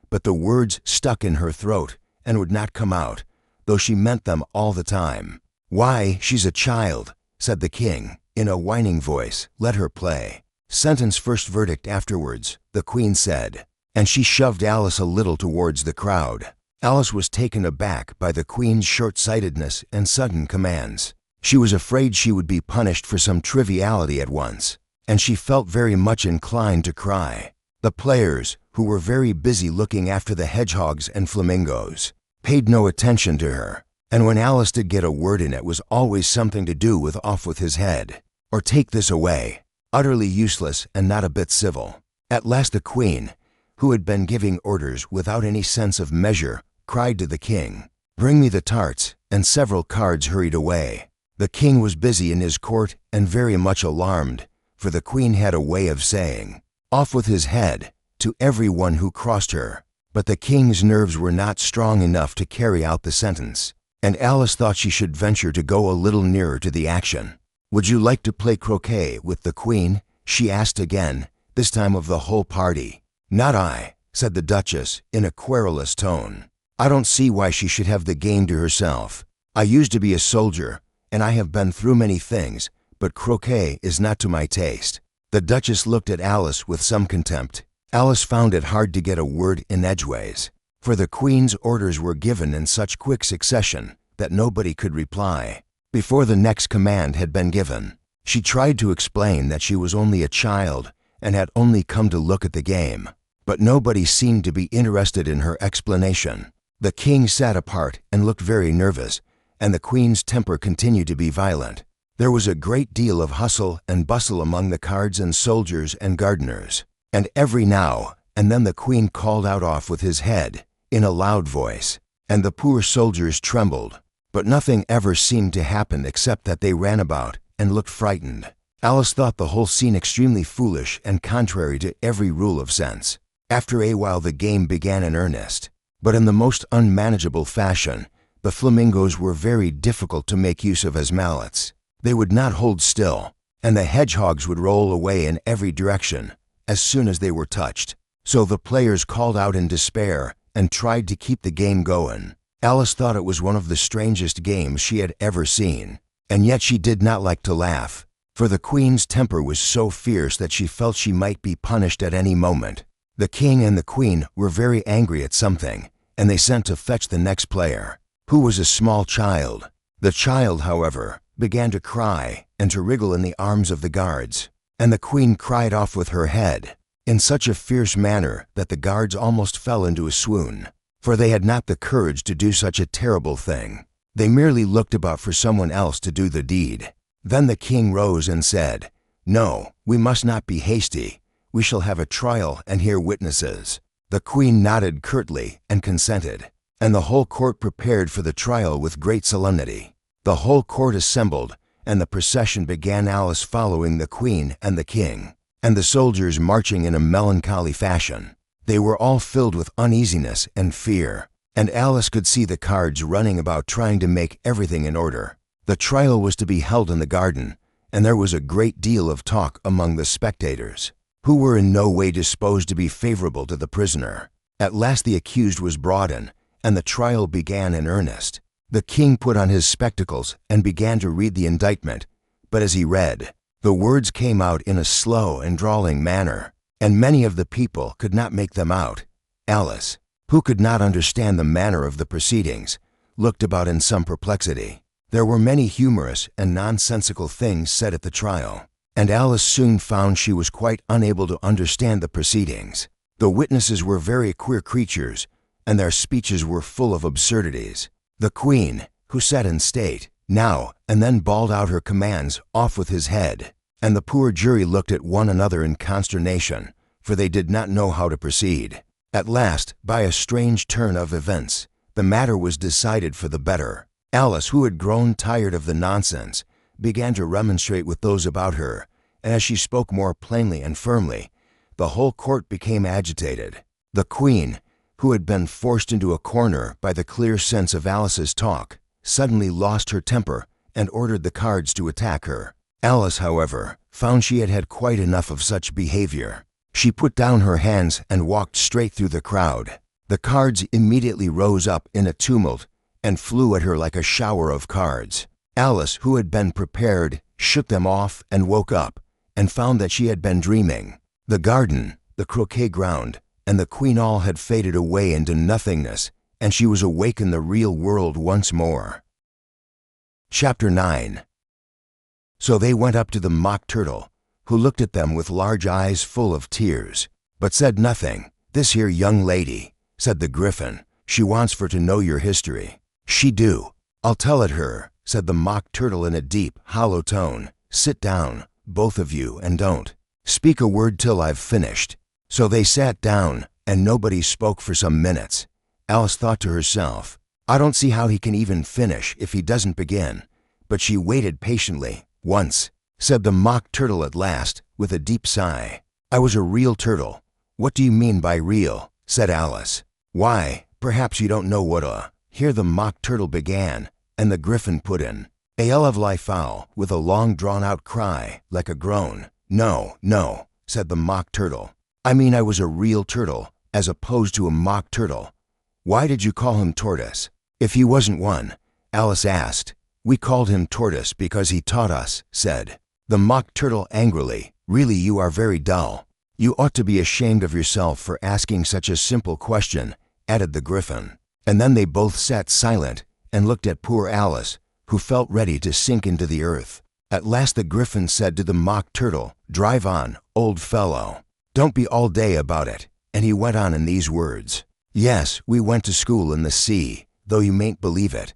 but the words stuck in her throat and would not come out, though she meant them all the time. "Why, she's a child," said the King, in a whining voice. "Let her play." "Sentence first, verdict afterwards," the Queen said, and she shoved Alice a little towards the crowd. Alice was taken aback by the Queen's short-sightedness and sudden commands. She was afraid she would be punished for some triviality at once, and she felt very much inclined to cry. The players, who were very busy looking after the hedgehogs and flamingos, paid no attention to her, and when Alice did get a word in, it was always something to do with "off with his head," or "take this away," utterly useless and not a bit civil. At last the queen, who had been giving orders without any sense of measure, cried to the king, "Bring me the tarts," and several cards hurried away. The king was busy in his court and very much alarmed, for the queen had a way of saying, "Off with his head," to everyone who crossed her, but the king's nerves were not strong enough to carry out the sentence, and Alice thought she should venture to go a little nearer to the action. "Would you like to play croquet with the queen?" she asked again, this time of the whole party. "Not I," said the Duchess in a querulous tone. "I don't see why she should have the game to herself. I used to be a soldier, and I have been through many things, but croquet is not to my taste." The Duchess looked at Alice with some contempt. Alice found it hard to get a word in edgeways, for the queen's orders were given in such quick succession that nobody could reply before the next command had been given. She tried to explain that she was only a child and had only come to look at the game, but nobody seemed to be interested in her explanation. The king sat apart and looked very nervous, and the queen's temper continued to be violent. There was a great deal of hustle and bustle among the cards and soldiers and gardeners, and every now and then the queen called out "Off with his head" in a loud voice, and the poor soldiers trembled, but nothing ever seemed to happen except that they ran about and looked frightened. Alice thought the whole scene extremely foolish and contrary to every rule of sense. After a while the game began in earnest, but in the most unmanageable fashion. The flamingos were very difficult to make use of as mallets. They would not hold still, and the hedgehogs would roll away in every direction as soon as they were touched. So the players called out in despair and tried to keep the game going. Alice thought it was one of the strangest games she had ever seen, and yet she did not like to laugh, for the queen's temper was so fierce that she felt she might be punished at any moment. The king and the queen were very angry at something, and they sent to fetch the next player, who was a small child. The child, however, began to cry and to wriggle in the arms of the guards, and the queen cried "Off with her head" in such a fierce manner that the guards almost fell into a swoon, for they had not the courage to do such a terrible thing. They merely looked about for someone else to do the deed. Then the king rose and said, "No, we must not be hasty. We shall have a trial and hear witnesses." The queen nodded curtly and consented, and the whole court prepared for the trial with great solemnity. The whole court assembled, and the procession began, Alice following the queen and the king, and the soldiers marching in a melancholy fashion. They were all filled with uneasiness and fear, and Alice could see the cards running about trying to make everything in order. The trial was to be held in the garden, and there was a great deal of talk among the spectators, who were in no way disposed to be favorable to the prisoner. At last the accused was brought in, and the trial began in earnest. The king put on his spectacles and began to read the indictment, but as he read, the words came out in a slow and drawling manner, and many of the people could not make them out. Alice, who could not understand the manner of the proceedings, looked about in some perplexity. There were many humorous and nonsensical things said at the trial, and Alice soon found she was quite unable to understand the proceedings. The witnesses were very queer creatures, and their speeches were full of absurdities. The queen, who sat in state, now and then bawled out her commands, "Off with his head," and the poor jury looked at one another in consternation, for they did not know how to proceed. At last, by a strange turn of events, the matter was decided for the better. Alice, who had grown tired of the nonsense, began to remonstrate with those about her, and as she spoke more plainly and firmly, the whole court became agitated. The queen, who had been forced into a corner by the clear sense of Alice's talk, suddenly lost her temper and ordered the cards to attack her. Alice, however, found she had had quite enough of such behavior. She put down her hands and walked straight through the crowd. The cards immediately rose up in a tumult and flew at her like a shower of cards. Alice, who had been prepared, shook them off and woke up, and found that she had been dreaming. The garden, the croquet ground, and the queen all had faded away into nothingness, and she was awake in the real world once more. Chapter 9. So they went up to the Mock Turtle, who looked at them with large eyes full of tears, but said nothing. "This here young lady," said the Gryphon, "she wants for to know your history." "She do. I'll tell it her," said the Mock Turtle in a deep, hollow tone. "Sit down, both of you, and don't speak a word till I've finished." So they sat down, and nobody spoke for some minutes. Alice thought to herself, "I don't see how he can even finish if he doesn't begin." But she waited patiently. "Once," said the Mock Turtle at last, with a deep sigh, "I was a real turtle." "What do you mean by real?" said Alice. "Why, perhaps you don't know what a—" Here the Mock Turtle began, and the Gryphon put in, "A yell of life fowl, with a long drawn-out cry, like a groan." "No, no," said the Mock Turtle. "I mean I was a real turtle, as opposed to a mock turtle." "Why did you call him Tortoise, if he wasn't one?" Alice asked. "We called him Tortoise because he taught us," said the Mock Turtle angrily. "Really, you are very dull. You ought to be ashamed of yourself for asking such a simple question," added the Gryphon. And then they both sat silent and looked at poor Alice, who felt ready to sink into the earth. At last the Gryphon said to the Mock Turtle, "Drive on, old fellow. Don't be all day about it." And he went on in these words, "Yes, we went to school in the sea, though you mayn't believe it."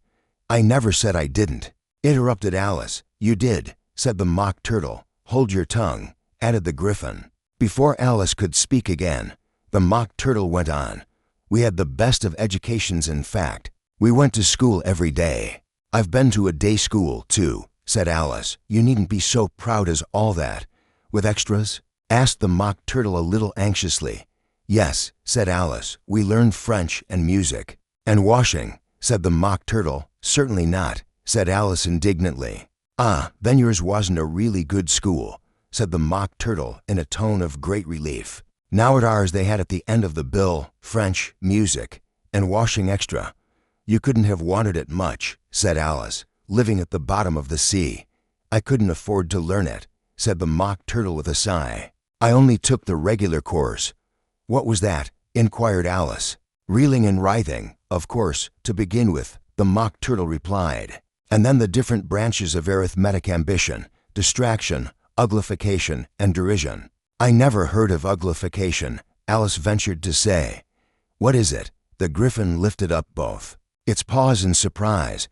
"I never said I didn't," interrupted Alice. "You did," said the Mock Turtle. "Hold your tongue," added the Gryphon. Before Alice could speak again, the Mock Turtle went on. "We had the best of educations, in fact. We went to school every day." "I've been to a day school, too," said Alice. "You needn't be so proud as all that." "With extras?" asked the Mock Turtle a little anxiously. "Yes," said Alice. "We learned French and music." "And washing?" said the Mock Turtle. "Certainly not," said Alice indignantly. "Ah, then yours wasn't a really good school," said the Mock Turtle in a tone of great relief. "Now at ours they had at the end of the bill French, music, and washing extra." "You couldn't have wanted it much," said Alice, "living at the bottom of the sea." "I couldn't afford to learn it," said the Mock Turtle with a sigh. "I only took the regular course." "What was that?" inquired Alice. "Reeling and writhing, of course, to begin with," the Mock Turtle replied. "And then the different branches of arithmetic ambition, distraction, uglification, and derision." "I never heard of uglification," Alice ventured to say. "What is it?" The Gryphon lifted up both its paws in surprise.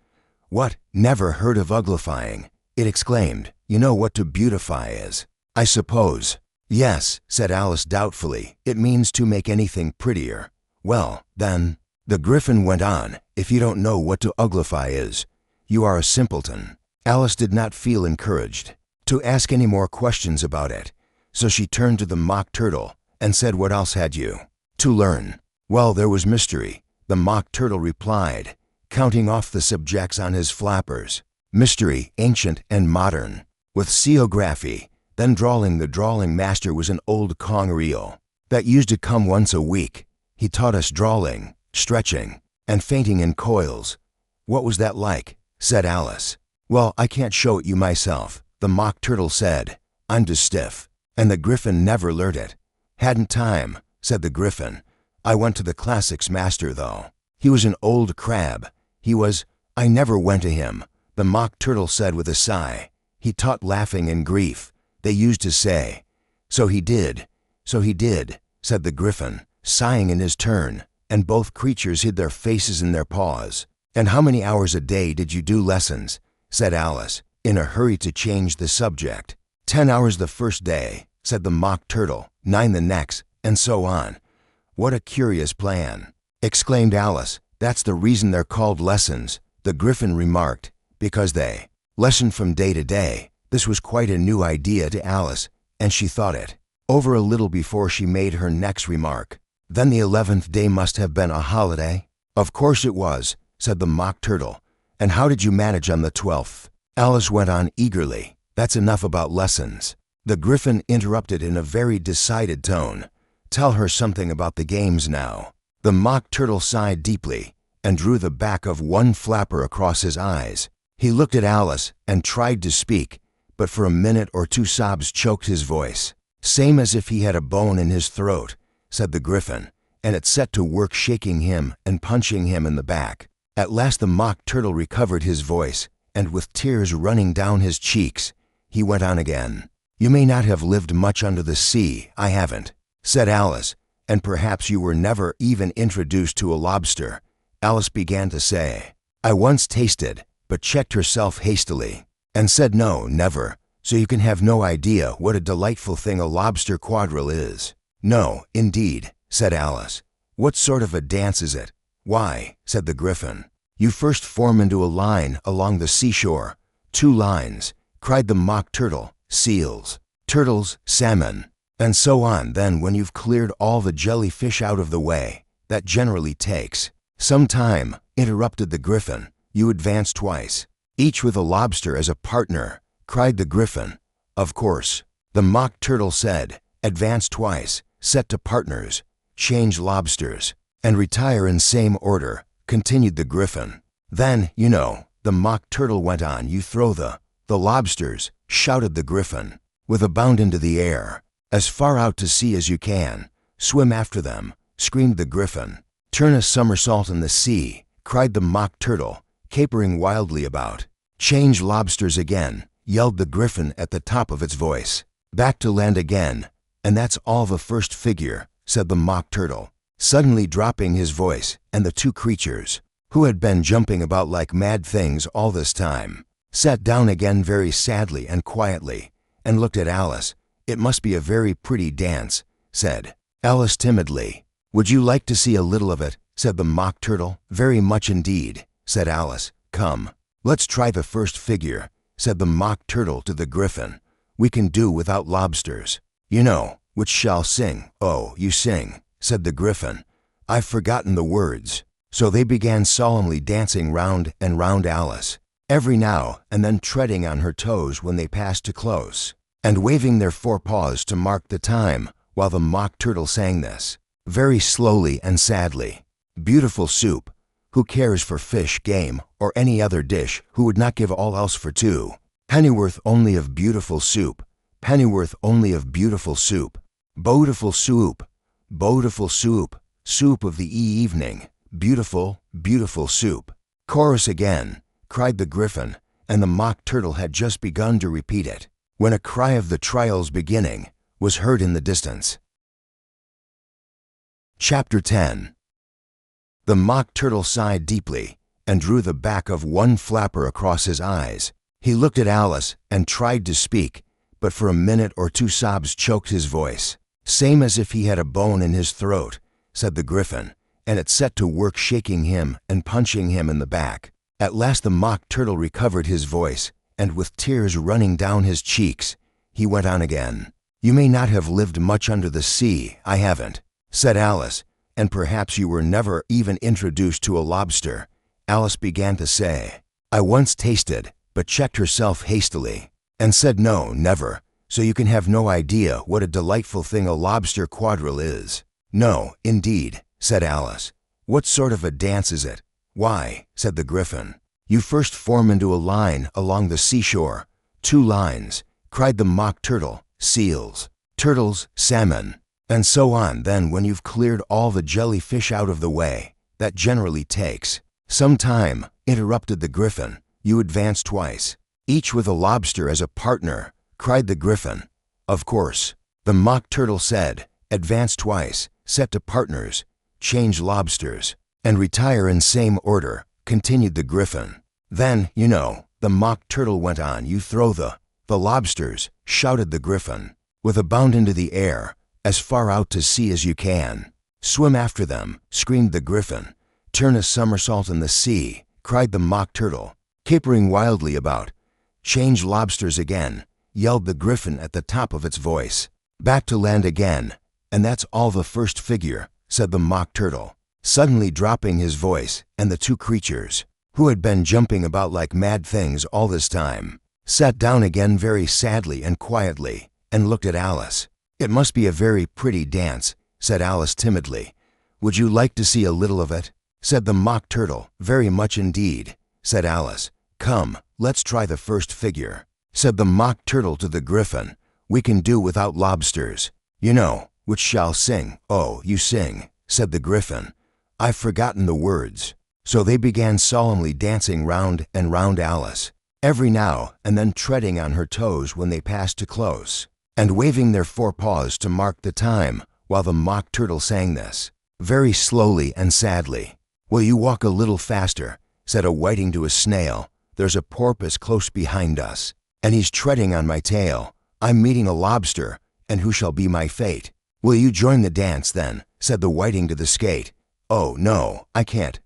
"What, never heard of uglifying?" it exclaimed. "You know what to beautify is, I suppose." "Yes," said Alice doubtfully. "It means to make anything prettier." "Well, then," the Gryphon went on, "if you don't know what to uglify is, you are a simpleton." Alice did not feel encouraged to ask any more questions about it, so she turned to the Mock Turtle and said, "What else had you to learn?" "Well, there was mystery," the Mock Turtle replied, counting off the subjects on his flappers. "Mystery, ancient and modern, with seography." Then drawling, the drawling master was an old conger-eel that used to come once a week. He taught us drawling, stretching, and fainting in coils. "What was that like?" said Alice. "Well, I can't show it you myself," the Mock Turtle said. "I'm too stiff." And the Gryphon never learnt it. "Hadn't time," said the Gryphon. "I went to the classics master, though. He was an old crab. He was— I never went to him," the Mock Turtle said with a sigh. "He taught laughing and grief, they used to say." So he did," said the Gryphon, sighing in his turn, and both creatures hid their faces in their paws. "And how many hours a day did you do lessons?" said Alice, in a hurry to change the subject. 10 hours the first day," said the Mock Turtle, 9 the next, and so on." "What a curious plan," exclaimed Alice. "That's the reason they're called lessons," the Gryphon remarked, "because they lesson from day to day." This was quite a new idea to Alice, and she thought it over a little before she made her next remark. "Then the 11th day must have been a holiday?" "Of course it was," said the Mock Turtle. "And how did you manage on the 12th? Alice went on eagerly. "That's enough about lessons," the Gryphon interrupted in a very decided tone. "Tell her something about the games now." The Mock Turtle sighed deeply and drew the back of one flapper across his eyes. He looked at Alice and tried to speak, but for a minute or two sobs choked his voice. "Same as if he had a bone in his throat," said the Gryphon, and it set to work shaking him and punching him in the back. At last the Mock Turtle recovered his voice, and with tears running down his cheeks, he went on again. You may not have lived much under the sea, I haven't, said Alice, and perhaps you were never even introduced to a lobster. Alice began to say. I once tasted, but checked herself hastily, and said no, never, so you can have no idea what a delightful thing a lobster quadrille is. No, indeed, said Alice. What sort of a dance is it? Why, said the Gryphon, you first form into a line along the seashore. 2 lines, cried the Mock Turtle, seals, turtles, salmon, and so on. Then when you've cleared all the jellyfish out of the way, that generally takes some time, interrupted the Gryphon. You advance twice, each with a lobster as a partner, cried the Gryphon. Of course, the Mock Turtle said, advance twice, set to partners, change lobsters, and retire in same order, continued the Gryphon. Then, you know, the Mock Turtle went on, you throw the lobsters, shouted the Gryphon, with a bound into the air, as far out to sea as you can, swim after them, screamed the Gryphon. Turn a somersault in the sea, cried the Mock Turtle, capering wildly about. Change lobsters again, yelled the Gryphon at the top of its voice. Back to land again, and that's all the first figure, said the Mock Turtle, suddenly dropping his voice, and the 2 creatures, who had been jumping about like mad things all this time, sat down again very sadly and quietly, and looked at Alice. It must be a very pretty dance, said Alice timidly. Would you like to see a little of it, said the Mock Turtle. Very much indeed, said Alice. Come, let's try the first figure, said the Mock Turtle to the Gryphon. We can do without lobsters, you know, which shall sing. Oh, you sing, said the Gryphon. I've forgotten the words. So they began solemnly dancing round and round Alice, every now and then treading on her toes when they passed too close, and waving their forepaws to mark the time, while the Mock Turtle sang this, very slowly and sadly. Beautiful soup. Who cares for fish, game, or any other dish? Who would not give all else for 2? Pennyworth only of beautiful soup. Pennyworth only of beautiful soup. Beautiful soup. Beautiful soup. Soup of the evening. Beautiful, beautiful soup. Chorus again, cried the Gryphon, and the Mock Turtle had just begun to repeat it, when a cry of the trial's beginning was heard in the distance. Chapter 10. The Mock Turtle sighed deeply and drew the back of one flapper across his eyes. He looked at Alice and tried to speak, but for a minute or 2 sobs choked his voice. Same as if he had a bone in his throat, said the Gryphon, and it set to work shaking him and punching him in the back. At last the Mock Turtle recovered his voice, and with tears running down his cheeks, he went on again. You may not have lived much under the sea, I haven't, said Alice, and perhaps you were never even introduced to a lobster. Alice began to say. I once tasted, but checked herself hastily, and said no, never, so you can have no idea what a delightful thing a lobster quadrille is. No, indeed, said Alice. What sort of a dance is it? Why, said the Gryphon, you first form into a line along the seashore. 2 lines, cried the Mock Turtle, seals, turtles, salmon, and so on. Then when you've cleared all the jellyfish out of the way, that generally takes some time, interrupted the Gryphon. You advance twice, each with a lobster as a partner, cried the Gryphon. Of course, the Mock Turtle said, advance twice, set to partners, change lobsters, and retire in same order, continued the Gryphon. Then, you know, the Mock Turtle went on, you throw the lobsters, shouted the Gryphon, with a bound into the air, as far out to sea as you can. Swim after them, screamed the Gryphon. Turn a somersault in the sea, cried the Mock Turtle, capering wildly about. Change lobsters again, yelled the Gryphon at the top of its voice. Back to land again, and that's all the first figure, said the Mock Turtle, suddenly dropping his voice, and the 2 creatures, who had been jumping about like mad things all this time, sat down again very sadly and quietly, and looked at Alice. It must be a very pretty dance, said Alice timidly. Would you like to see a little of it? Said the Mock Turtle. Very much indeed, said Alice. Come, let's try the first figure, said the Mock Turtle to the Gryphon. We can do without lobsters, you know, which shall sing. Oh, you sing, said the Gryphon. I've forgotten the words. So they began solemnly dancing round and round Alice, every now and then treading on her toes when they passed too close, and waving their forepaws to mark the time, while the Mock Turtle sang this, very slowly and sadly. "Will you walk a little faster?" said a whiting to a snail. "There's a porpoise close behind us, and he's treading on my tail. I'm meeting a lobster, and who shall be my fate?" "Will you join the dance then?" said the whiting to the skate. "Oh, no, I can't,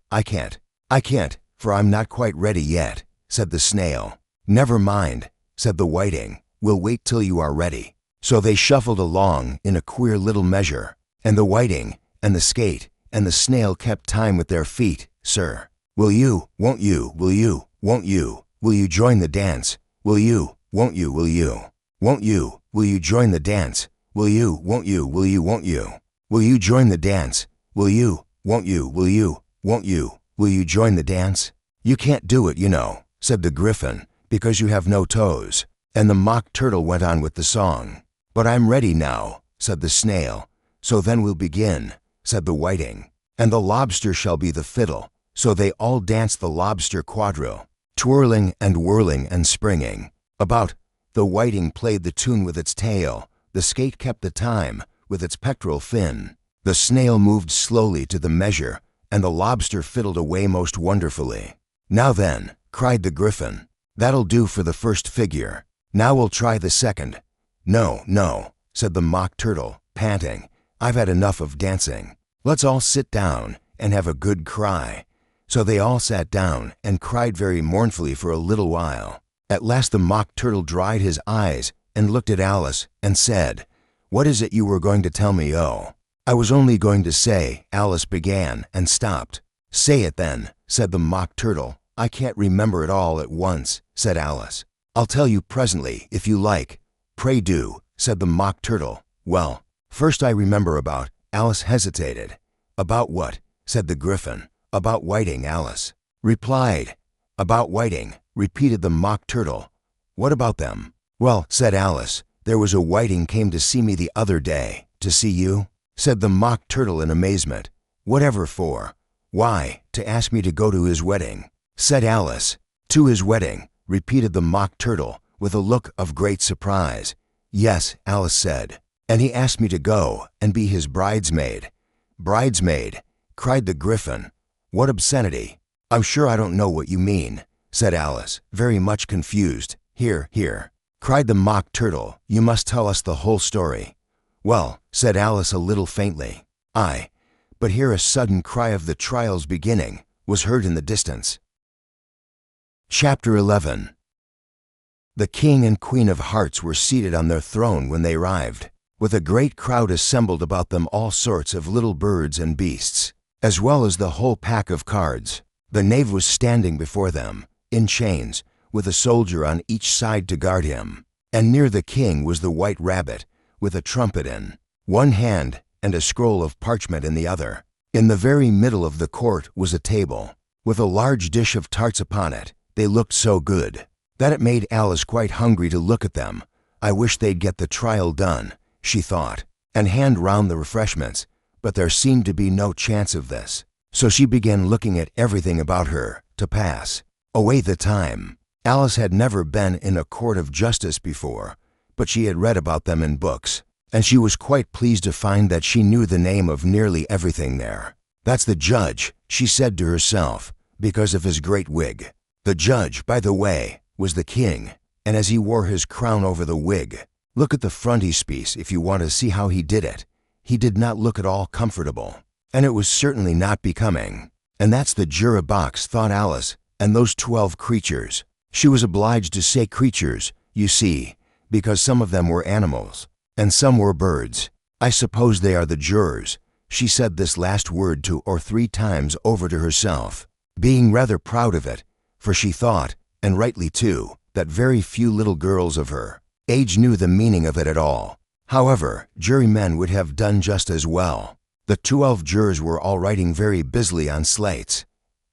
for I'm not quite ready yet," said the snail. "Never mind," said the whiting, "we'll wait till you are ready." So they shuffled along in a queer little measure, and the whiting, and the skate, and the snail kept time with their feet. "Sir, will you, won't you, will you, won't you, will you join the dance? Will you, won't you, will you, won't you, will you join the dance? Will you, won't you, will you, won't you, will you join the dance? Will you, won't you, will you, won't you, will you join the dance?" "You can't do it, you know," said the Griffin, "because you have no toes." And the Mock Turtle went on with the song. "But I'm ready now," said the snail. "So then we'll begin," said the whiting. "And the lobster shall be the fiddle." So they all danced the lobster quadrille, twirling and whirling and springing about. The whiting played the tune with its tail, the skate kept the time with its pectoral fin, the snail moved slowly to the measure, and the lobster fiddled away most wonderfully. "Now then," cried the Griffin, "that'll do for the first figure. Now we'll try the second." "No, no," said the Mock Turtle, panting. "I've had enough of dancing. Let's all sit down and have a good cry." So they all sat down and cried very mournfully for a little while. At last the Mock Turtle dried his eyes and looked at Alice and said, "What is it you were going to tell me?" "Oh, I was only going to say," Alice began and stopped. "Say it then," said the Mock Turtle. "I can't remember it all at once," said Alice. "I'll tell you presently, if you like." "Pray do," said the Mock Turtle. "Well, first I remember about—" Alice hesitated. "About what?" said the Griffin. "About whiting," Alice replied. "About whiting," repeated the Mock Turtle. "What about them?" "Well," said Alice, "there was a whiting came to see me the other day." "To see you?" said the Mock Turtle in amazement. "Whatever for?" "Why, to ask me to go to his wedding," said Alice. "To his wedding," repeated the Mock Turtle with a look of great surprise. "Yes," Alice said, "and he asked me to go and be his bridesmaid." "Bridesmaid!" cried the Griffin. "What obscenity!" "I'm sure I don't know what you mean," said Alice, very much confused. "Here, here," cried the Mock Turtle, "you must tell us the whole story." "Well," said Alice a little faintly. "Aye." But here a sudden cry of the trial's beginning was heard in the distance. Chapter 11. The King and Queen of Hearts were seated on their throne when they arrived, with a great crowd assembled about them, all sorts of little birds and beasts, as well as the whole pack of cards. The knave was standing before them, in chains, with a soldier on each side to guard him, and near the king was the white rabbit, with a trumpet in one hand and a scroll of parchment in the other. In the very middle of the court was a table, with a large dish of tarts upon it. They looked so good that it made Alice quite hungry to look at them. "I wish they'd get the trial done," she thought, "and hand round the refreshments," but there seemed to be no chance of this. So she began looking at everything about her to pass away the time. Alice had never been in a court of justice before, but she had read about them in books, and she was quite pleased to find that she knew the name of nearly everything there. "That's the judge," she said to herself, because of his great wig. The judge, by the way, was the king, and as he wore his crown over the wig, look at the frontispiece if you want to see how he did it. He did not look at all comfortable, and it was certainly not becoming. "And that's the jury box," thought Alice, "and those 12 creatures." She was obliged to say creatures, you see, because some of them were animals, and some were birds. "I suppose they are the jurors." She said this last word 2 or 3 times over to herself, being rather proud of it, for she thought, and rightly too, that very few little girls of her age knew the meaning of it at all. However, jurymen would have done just as well. The 12 jurors were all writing very busily on slates.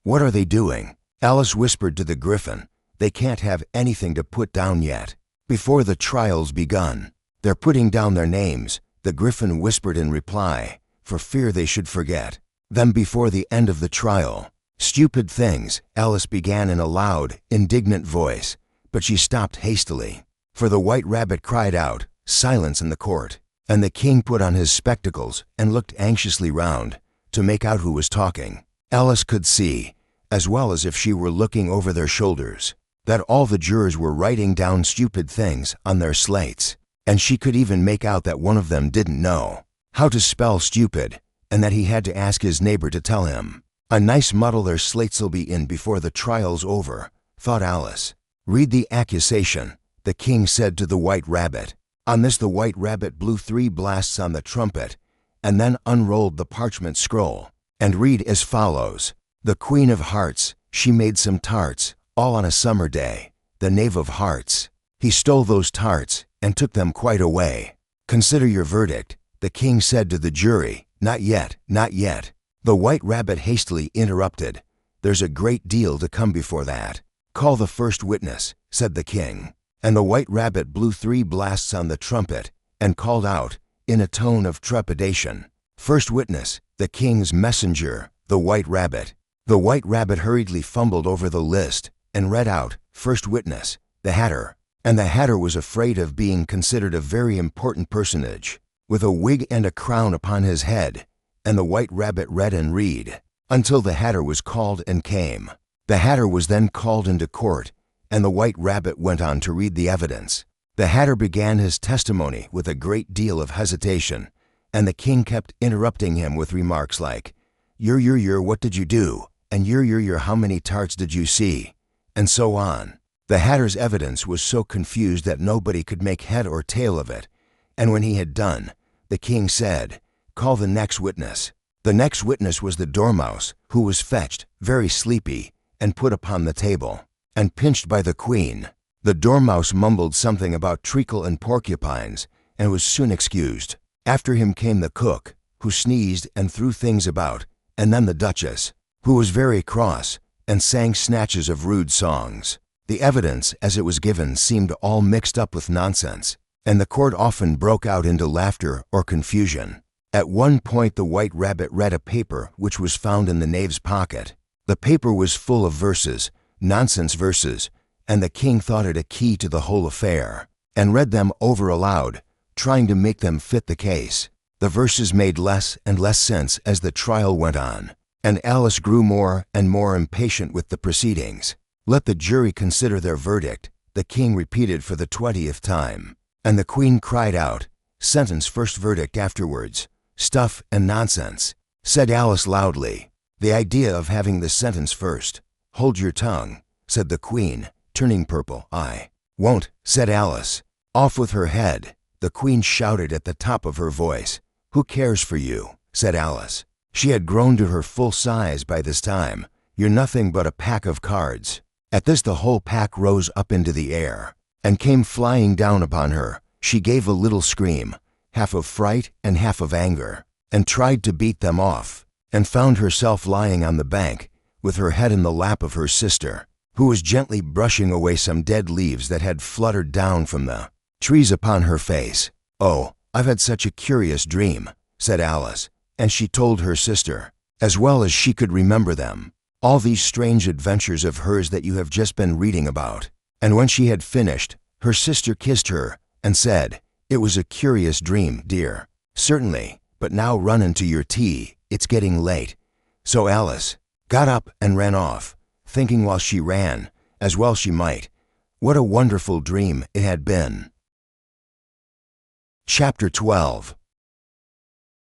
"What are they doing?" Alice whispered to the Griffin. "They can't have anything to put down yet, before the trial's begun." "They're putting down their names," the Griffin whispered in reply, for fear they should forget them before the end of the trial. "Stupid things," Alice began in a loud, indignant voice, but she stopped hastily, for the white rabbit cried out, Silence in the court, and the king put on his spectacles and looked anxiously round to make out who was talking. Alice could see, as well as if she were looking over their shoulders, that all the jurors were writing down stupid things on their slates, and she could even make out that one of them didn't know how to spell stupid, and that he had to ask his neighbor to tell him. A nice muddle their slates'll be in before the trial's over, thought Alice. Read the accusation, the king said to the White Rabbit. On this the White Rabbit blew 3 blasts on the trumpet, and then unrolled the parchment scroll, and read as follows. The Queen of Hearts, she made some tarts, all on a summer day. The Knave of Hearts, he stole those tarts, and took them quite away. Consider your verdict, the king said to the jury. Not yet, not yet. The White Rabbit hastily interrupted. There's a great deal to come before that. Call the first witness, said the king. And the White Rabbit blew 3 blasts on the trumpet, and called out, in a tone of trepidation, First witness, the king's messenger, the White Rabbit. The White Rabbit hurriedly fumbled over the list, and read out, First witness, the Hatter. And the Hatter was afraid of being considered a very important personage, with a wig and a crown upon his head, and the White Rabbit read and read, until the Hatter was called and came. The Hatter was then called into court, and the White Rabbit went on to read the evidence. The Hatter began his testimony with a great deal of hesitation, and the king kept interrupting him with remarks like, Yer, what did you do? And yer, how many tarts did you see? And so on. The Hatter's evidence was so confused that nobody could make head or tail of it, and when he had done, the king said, Call the next witness. The next witness was the Dormouse, who was fetched, very sleepy, and put upon the table, and pinched by the queen. The Dormouse mumbled something about treacle and porcupines, and was soon excused. After him came the cook, who sneezed and threw things about, and then the Duchess, who was very cross, and sang snatches of rude songs. The evidence, as it was given, seemed all mixed up with nonsense, and the court often broke out into laughter or confusion. At one point the White Rabbit read a paper which was found in the knave's pocket. The paper was full of verses, nonsense verses, and the king thought it a key to the whole affair, and read them over aloud, trying to make them fit the case. The verses made less and less sense as the trial went on, and Alice grew more and more impatient with the proceedings. Let the jury consider their verdict, the king repeated for the 20th time, and the queen cried out, Sentence first, verdict afterwards. Stuff and nonsense, said Alice loudly. The idea of having the sentence first. Hold your tongue, said the queen, turning purple. I won't, said Alice. Off with her head, the queen shouted at the top of her voice. Who cares for you, said Alice. She had grown to her full size by this time. You're nothing but a pack of cards. At this the whole pack rose up into the air, and came flying down upon her. She gave a little scream, half of fright and half of anger, and tried to beat them off, and found herself lying on the bank, with her head in the lap of her sister, who was gently brushing away some dead leaves that had fluttered down from the trees upon her face. Oh, I've had such a curious dream, said Alice, and she told her sister, as well as she could remember them, all these strange adventures of hers that you have just been reading about. And when she had finished, her sister kissed her, and said, It was a curious dream, dear. Certainly, but now run into your tea, it's getting late. So Alice got up and ran off, thinking while she ran, as well she might, what a wonderful dream it had been. Chapter 12.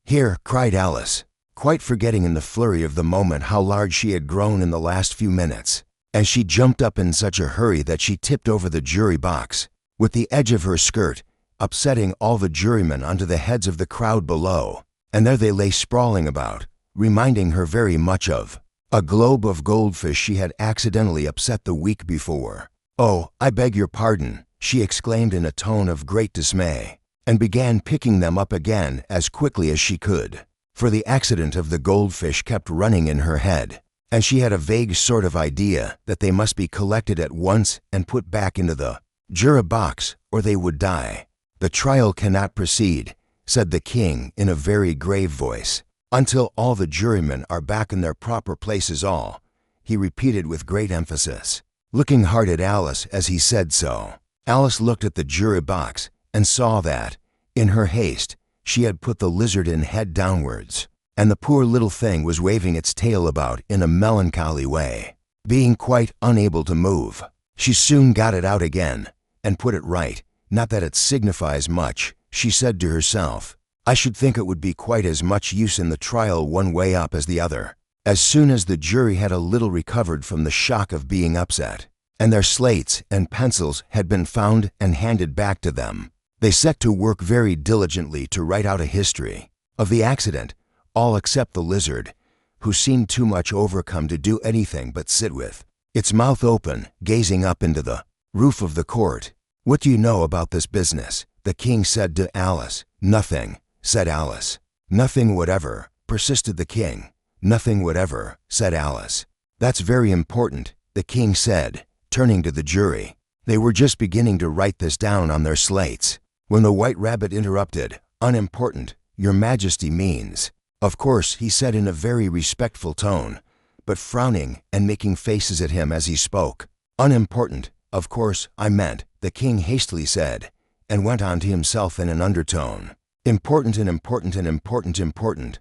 Here, cried Alice, quite forgetting in the flurry of the moment how large she had grown in the last few minutes, and she jumped up in such a hurry that she tipped over the jury box, with the edge of her skirt, upsetting all the jurymen onto the heads of the crowd below, and there they lay sprawling about, reminding her very much of a globe of goldfish she had accidentally upset the week before. Oh, I beg your pardon, she exclaimed in a tone of great dismay, and began picking them up again as quickly as she could, for the accident of the goldfish kept running in her head, and she had a vague sort of idea that they must be collected at once and put back into the jury box, or they would die. The trial cannot proceed, said the king in a very grave voice, until all the jurymen are back in their proper places. All, he repeated with great emphasis, looking hard at Alice as he said so. Alice looked at the jury box, and saw that, in her haste, she had put the lizard in head downwards, and the poor little thing was waving its tail about in a melancholy way. Being quite unable to move, she soon got it out again, and put it right. Not that it signifies much, she said to herself. I should think it would be quite as much use in the trial one way up as the other. As soon as the jury had a little recovered from the shock of being upset, and their slates and pencils had been found and handed back to them, they set to work very diligently to write out a history of the accident, all except the lizard, who seemed too much overcome to do anything but sit with its mouth open, gazing up into the roof of the court. What do you know about this business? The king said to Alice. Nothing, said Alice. Nothing whatever, persisted the king. Nothing whatever, said Alice. That's very important, the king said, turning to the jury. They were just beginning to write this down on their slates, when the White Rabbit interrupted. Unimportant, your majesty means. Of course, he said in a very respectful tone, but frowning and making faces at him as he spoke. Unimportant, of course, I meant, the king hastily said, and went on to himself in an undertone. Important and important and important,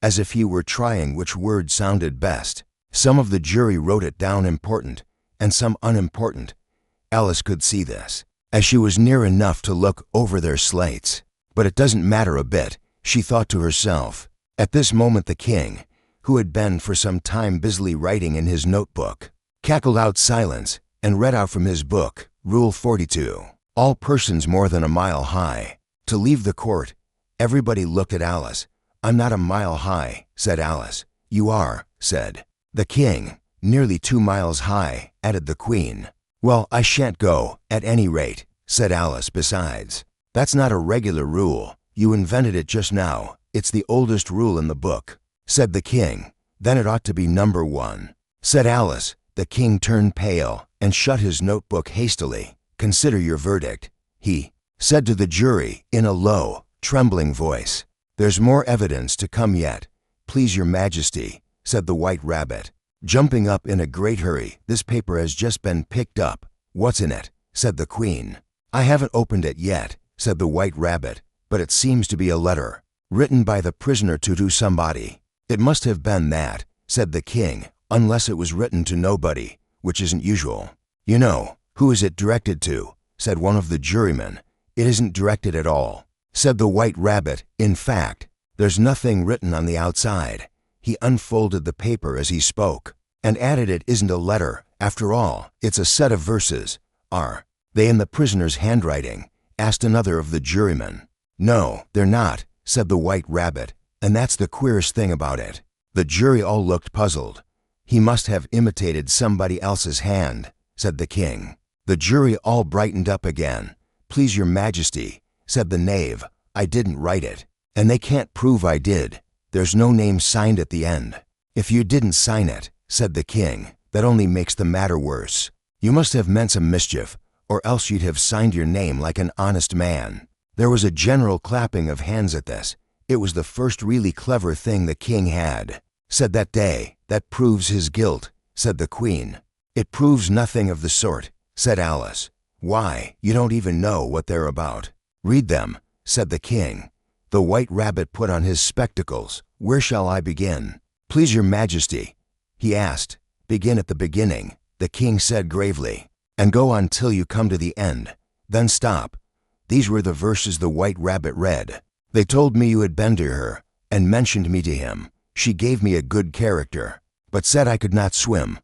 as if he were trying which word sounded best. Some of the jury wrote it down important, and some unimportant. Alice could see this, as she was near enough to look over their slates. But it doesn't matter a bit, she thought to herself. At this moment the king, who had been for some time busily writing in his notebook, cackled out silence and read out from his book, Rule 42. All persons more than a mile high, to leave the court. Everybody looked at Alice. I'm not a mile high, said Alice. You are, said the king. Nearly 2 miles high, added the queen. Well, I shan't go, at any rate, said Alice. Besides, that's not a regular rule. You invented it just now. It's the oldest rule in the book, said the king. Then it ought to be number 1, said Alice. The king turned pale and shut his notebook hastily. Consider your verdict, he said to the jury in a low, trembling voice. There's more evidence to come yet, please your majesty, said the White Rabbit, jumping up in a great hurry. This paper has just been picked up. What's in it? Said the queen. I haven't opened it yet, said the White Rabbit, but it seems to be a letter, written by the prisoner to somebody. It must have been that, said the king, unless it was written to nobody, which isn't usual. You know, who is it directed to? Said one of the jurymen. It isn't directed at all, said the White Rabbit. In fact, there's nothing written on the outside. He unfolded the paper as he spoke, and added, it isn't a letter, after all, it's a set of verses. Are they in the prisoner's handwriting? Asked another of the jurymen. No, they're not, said the White Rabbit, and that's the queerest thing about it. The jury all looked puzzled. He must have imitated somebody else's hand, said the king. The jury all brightened up again. Please your majesty, said the knave, I didn't write it, and they can't prove I did. There's no name signed at the end. If you didn't sign it, said the king, that only makes the matter worse. You must have meant some mischief, or else you'd have signed your name like an honest man. There was a general clapping of hands at this. It was the first really clever thing the king had said that day. That proves his guilt, said the queen. It proves nothing of the sort, said Alice. Why, you don't even know what they're about. Read them, said the king. The White Rabbit put on his spectacles. Where shall I begin? Please your majesty, he asked. Begin at the beginning, the king said gravely, and go on till you come to the end. Then stop. These were the verses the White Rabbit read. They told me you had been to her, and mentioned me to him. She gave me a good character, but said I could not swim.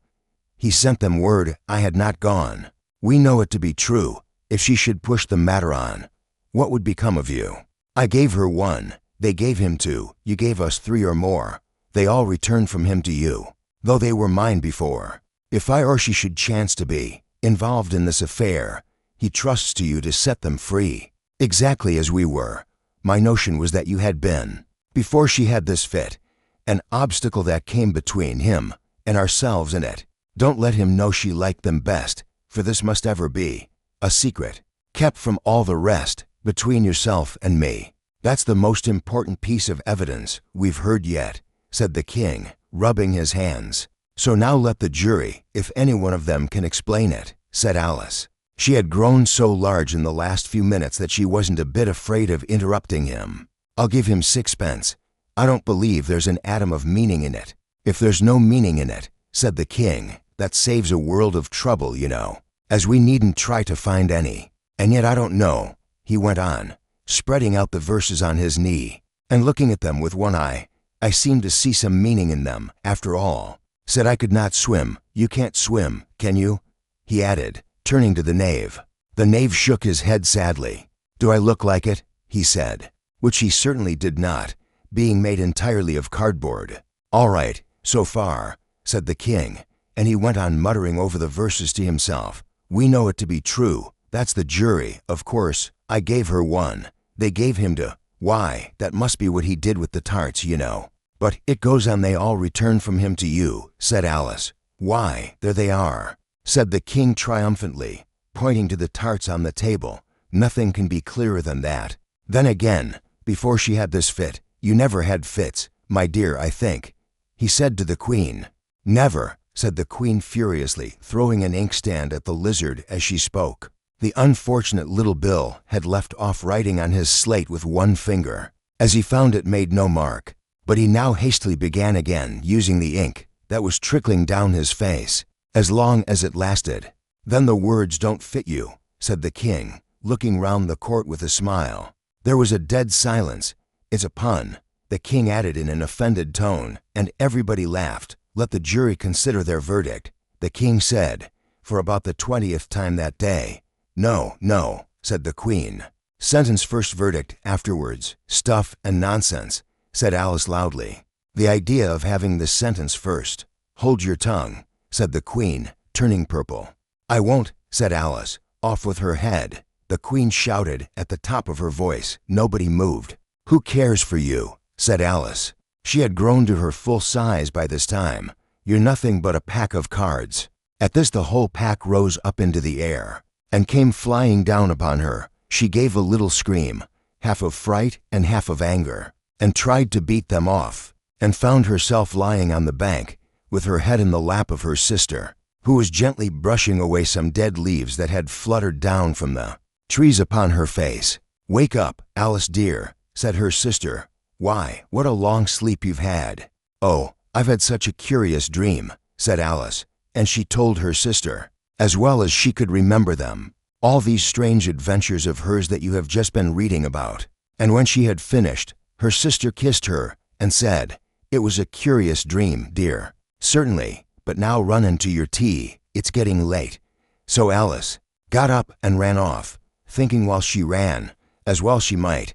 He sent them word I had not gone. We know it to be true. If she should push the matter on, what would become of you? I gave her 1, they gave him 2, you gave us 3 or more. They all returned from him to you, though they were mine before. If I or she should chance to be involved in this affair, he trusts to you to set them free, exactly as we were. My notion was that you had been, before she had this fit, an obstacle that came between him and ourselves in it. Don't let him know she liked them best, for this must ever be a secret, kept from all the rest, between yourself and me. That's the most important piece of evidence we've heard yet, said the king, rubbing his hands. So now let the jury, if any one of them can explain it, said Alice. She had grown so large in the last few minutes that she wasn't a bit afraid of interrupting him. "I'll give him 6 pence. I don't believe there's an atom of meaning in it." "If there's no meaning in it," said the king, "that saves a world of trouble, you know, as we needn't try to find any. And yet I don't know," he went on, spreading out the verses on his knee, and looking at them with one eye. "I seem to see some meaning in them, after all. Said I could not swim. You can't swim, can you?" he added, turning to the knave. The knave shook his head sadly. "Do I look like it?" he said, which he certainly did not, being made entirely of cardboard. "All right, so far," said the king, and he went on muttering over the verses to himself. "We know it to be true. That's the jury, of course. I gave her 1. They gave him to. Why, that must be what he did with the tarts, you know. But it goes on, they all returned from him to you," said Alice. "Why, there they are," said the king triumphantly, pointing to the tarts on the table. "Nothing can be clearer than that. Then again, before she had this fit, you never had fits, my dear, I think," he said to the queen. "Never," said the queen furiously, throwing an inkstand at the lizard as she spoke. The unfortunate little Bill had left off writing on his slate with one finger, as he found it made no mark, but he now hastily began again, using the ink that was trickling down his face, as long as it lasted. "Then the words don't fit you," said the king, looking round the court with a smile. There was a dead silence. "It's a pun," the king added in an offended tone, and everybody laughed. "Let the jury consider their verdict," the king said, for about the 20th time that day. "No, no," said the queen. "Sentence first, verdict afterwards." "Stuff and nonsense," said Alice loudly. "The idea of having the sentence first." "Hold your tongue," said the queen, turning purple. "I won't," said Alice. "Off with her head," the queen shouted at the top of her voice. Nobody moved. "Who cares for you?" said Alice. She had grown to her full size by this time. "You're nothing but a pack of cards." At this the whole pack rose up into the air and came flying down upon her. She gave a little scream, half of fright and half of anger, and tried to beat them off, and found herself lying on the bank with her head in the lap of her sister, who was gently brushing away some dead leaves that had fluttered down from the trees upon her face. "Wake up, Alice dear," said her sister. "Why, what a long sleep you've had." "Oh, I've had such a curious dream," said Alice, and she told her sister, as well as she could remember them, all these strange adventures of hers that you have just been reading about. And when she had finished, her sister kissed her and said, "It was a curious dream, dear." "Certainly, but now run into your tea. It's getting late." So Alice got up and ran off, thinking while she ran, as well she might,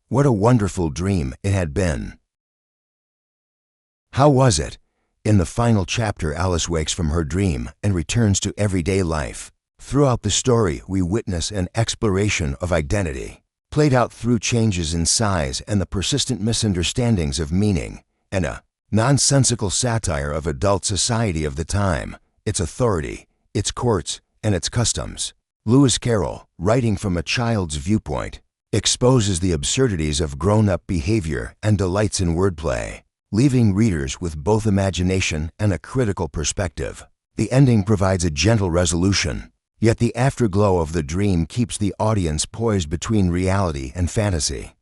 what a wonderful dream it had been. How was it? In the final chapter, Alice wakes from her dream and returns to everyday life. Throughout the story, we witness an exploration of identity, played out through changes in size and the persistent misunderstandings of meaning, and a nonsensical satire of adult society of the time, its authority, its courts, and its customs. Lewis Carroll, writing from a child's viewpoint, exposes the absurdities of grown-up behavior and delights in wordplay, leaving readers with both imagination and a critical perspective. The ending provides a gentle resolution, yet the afterglow of the dream keeps the audience poised between reality and fantasy.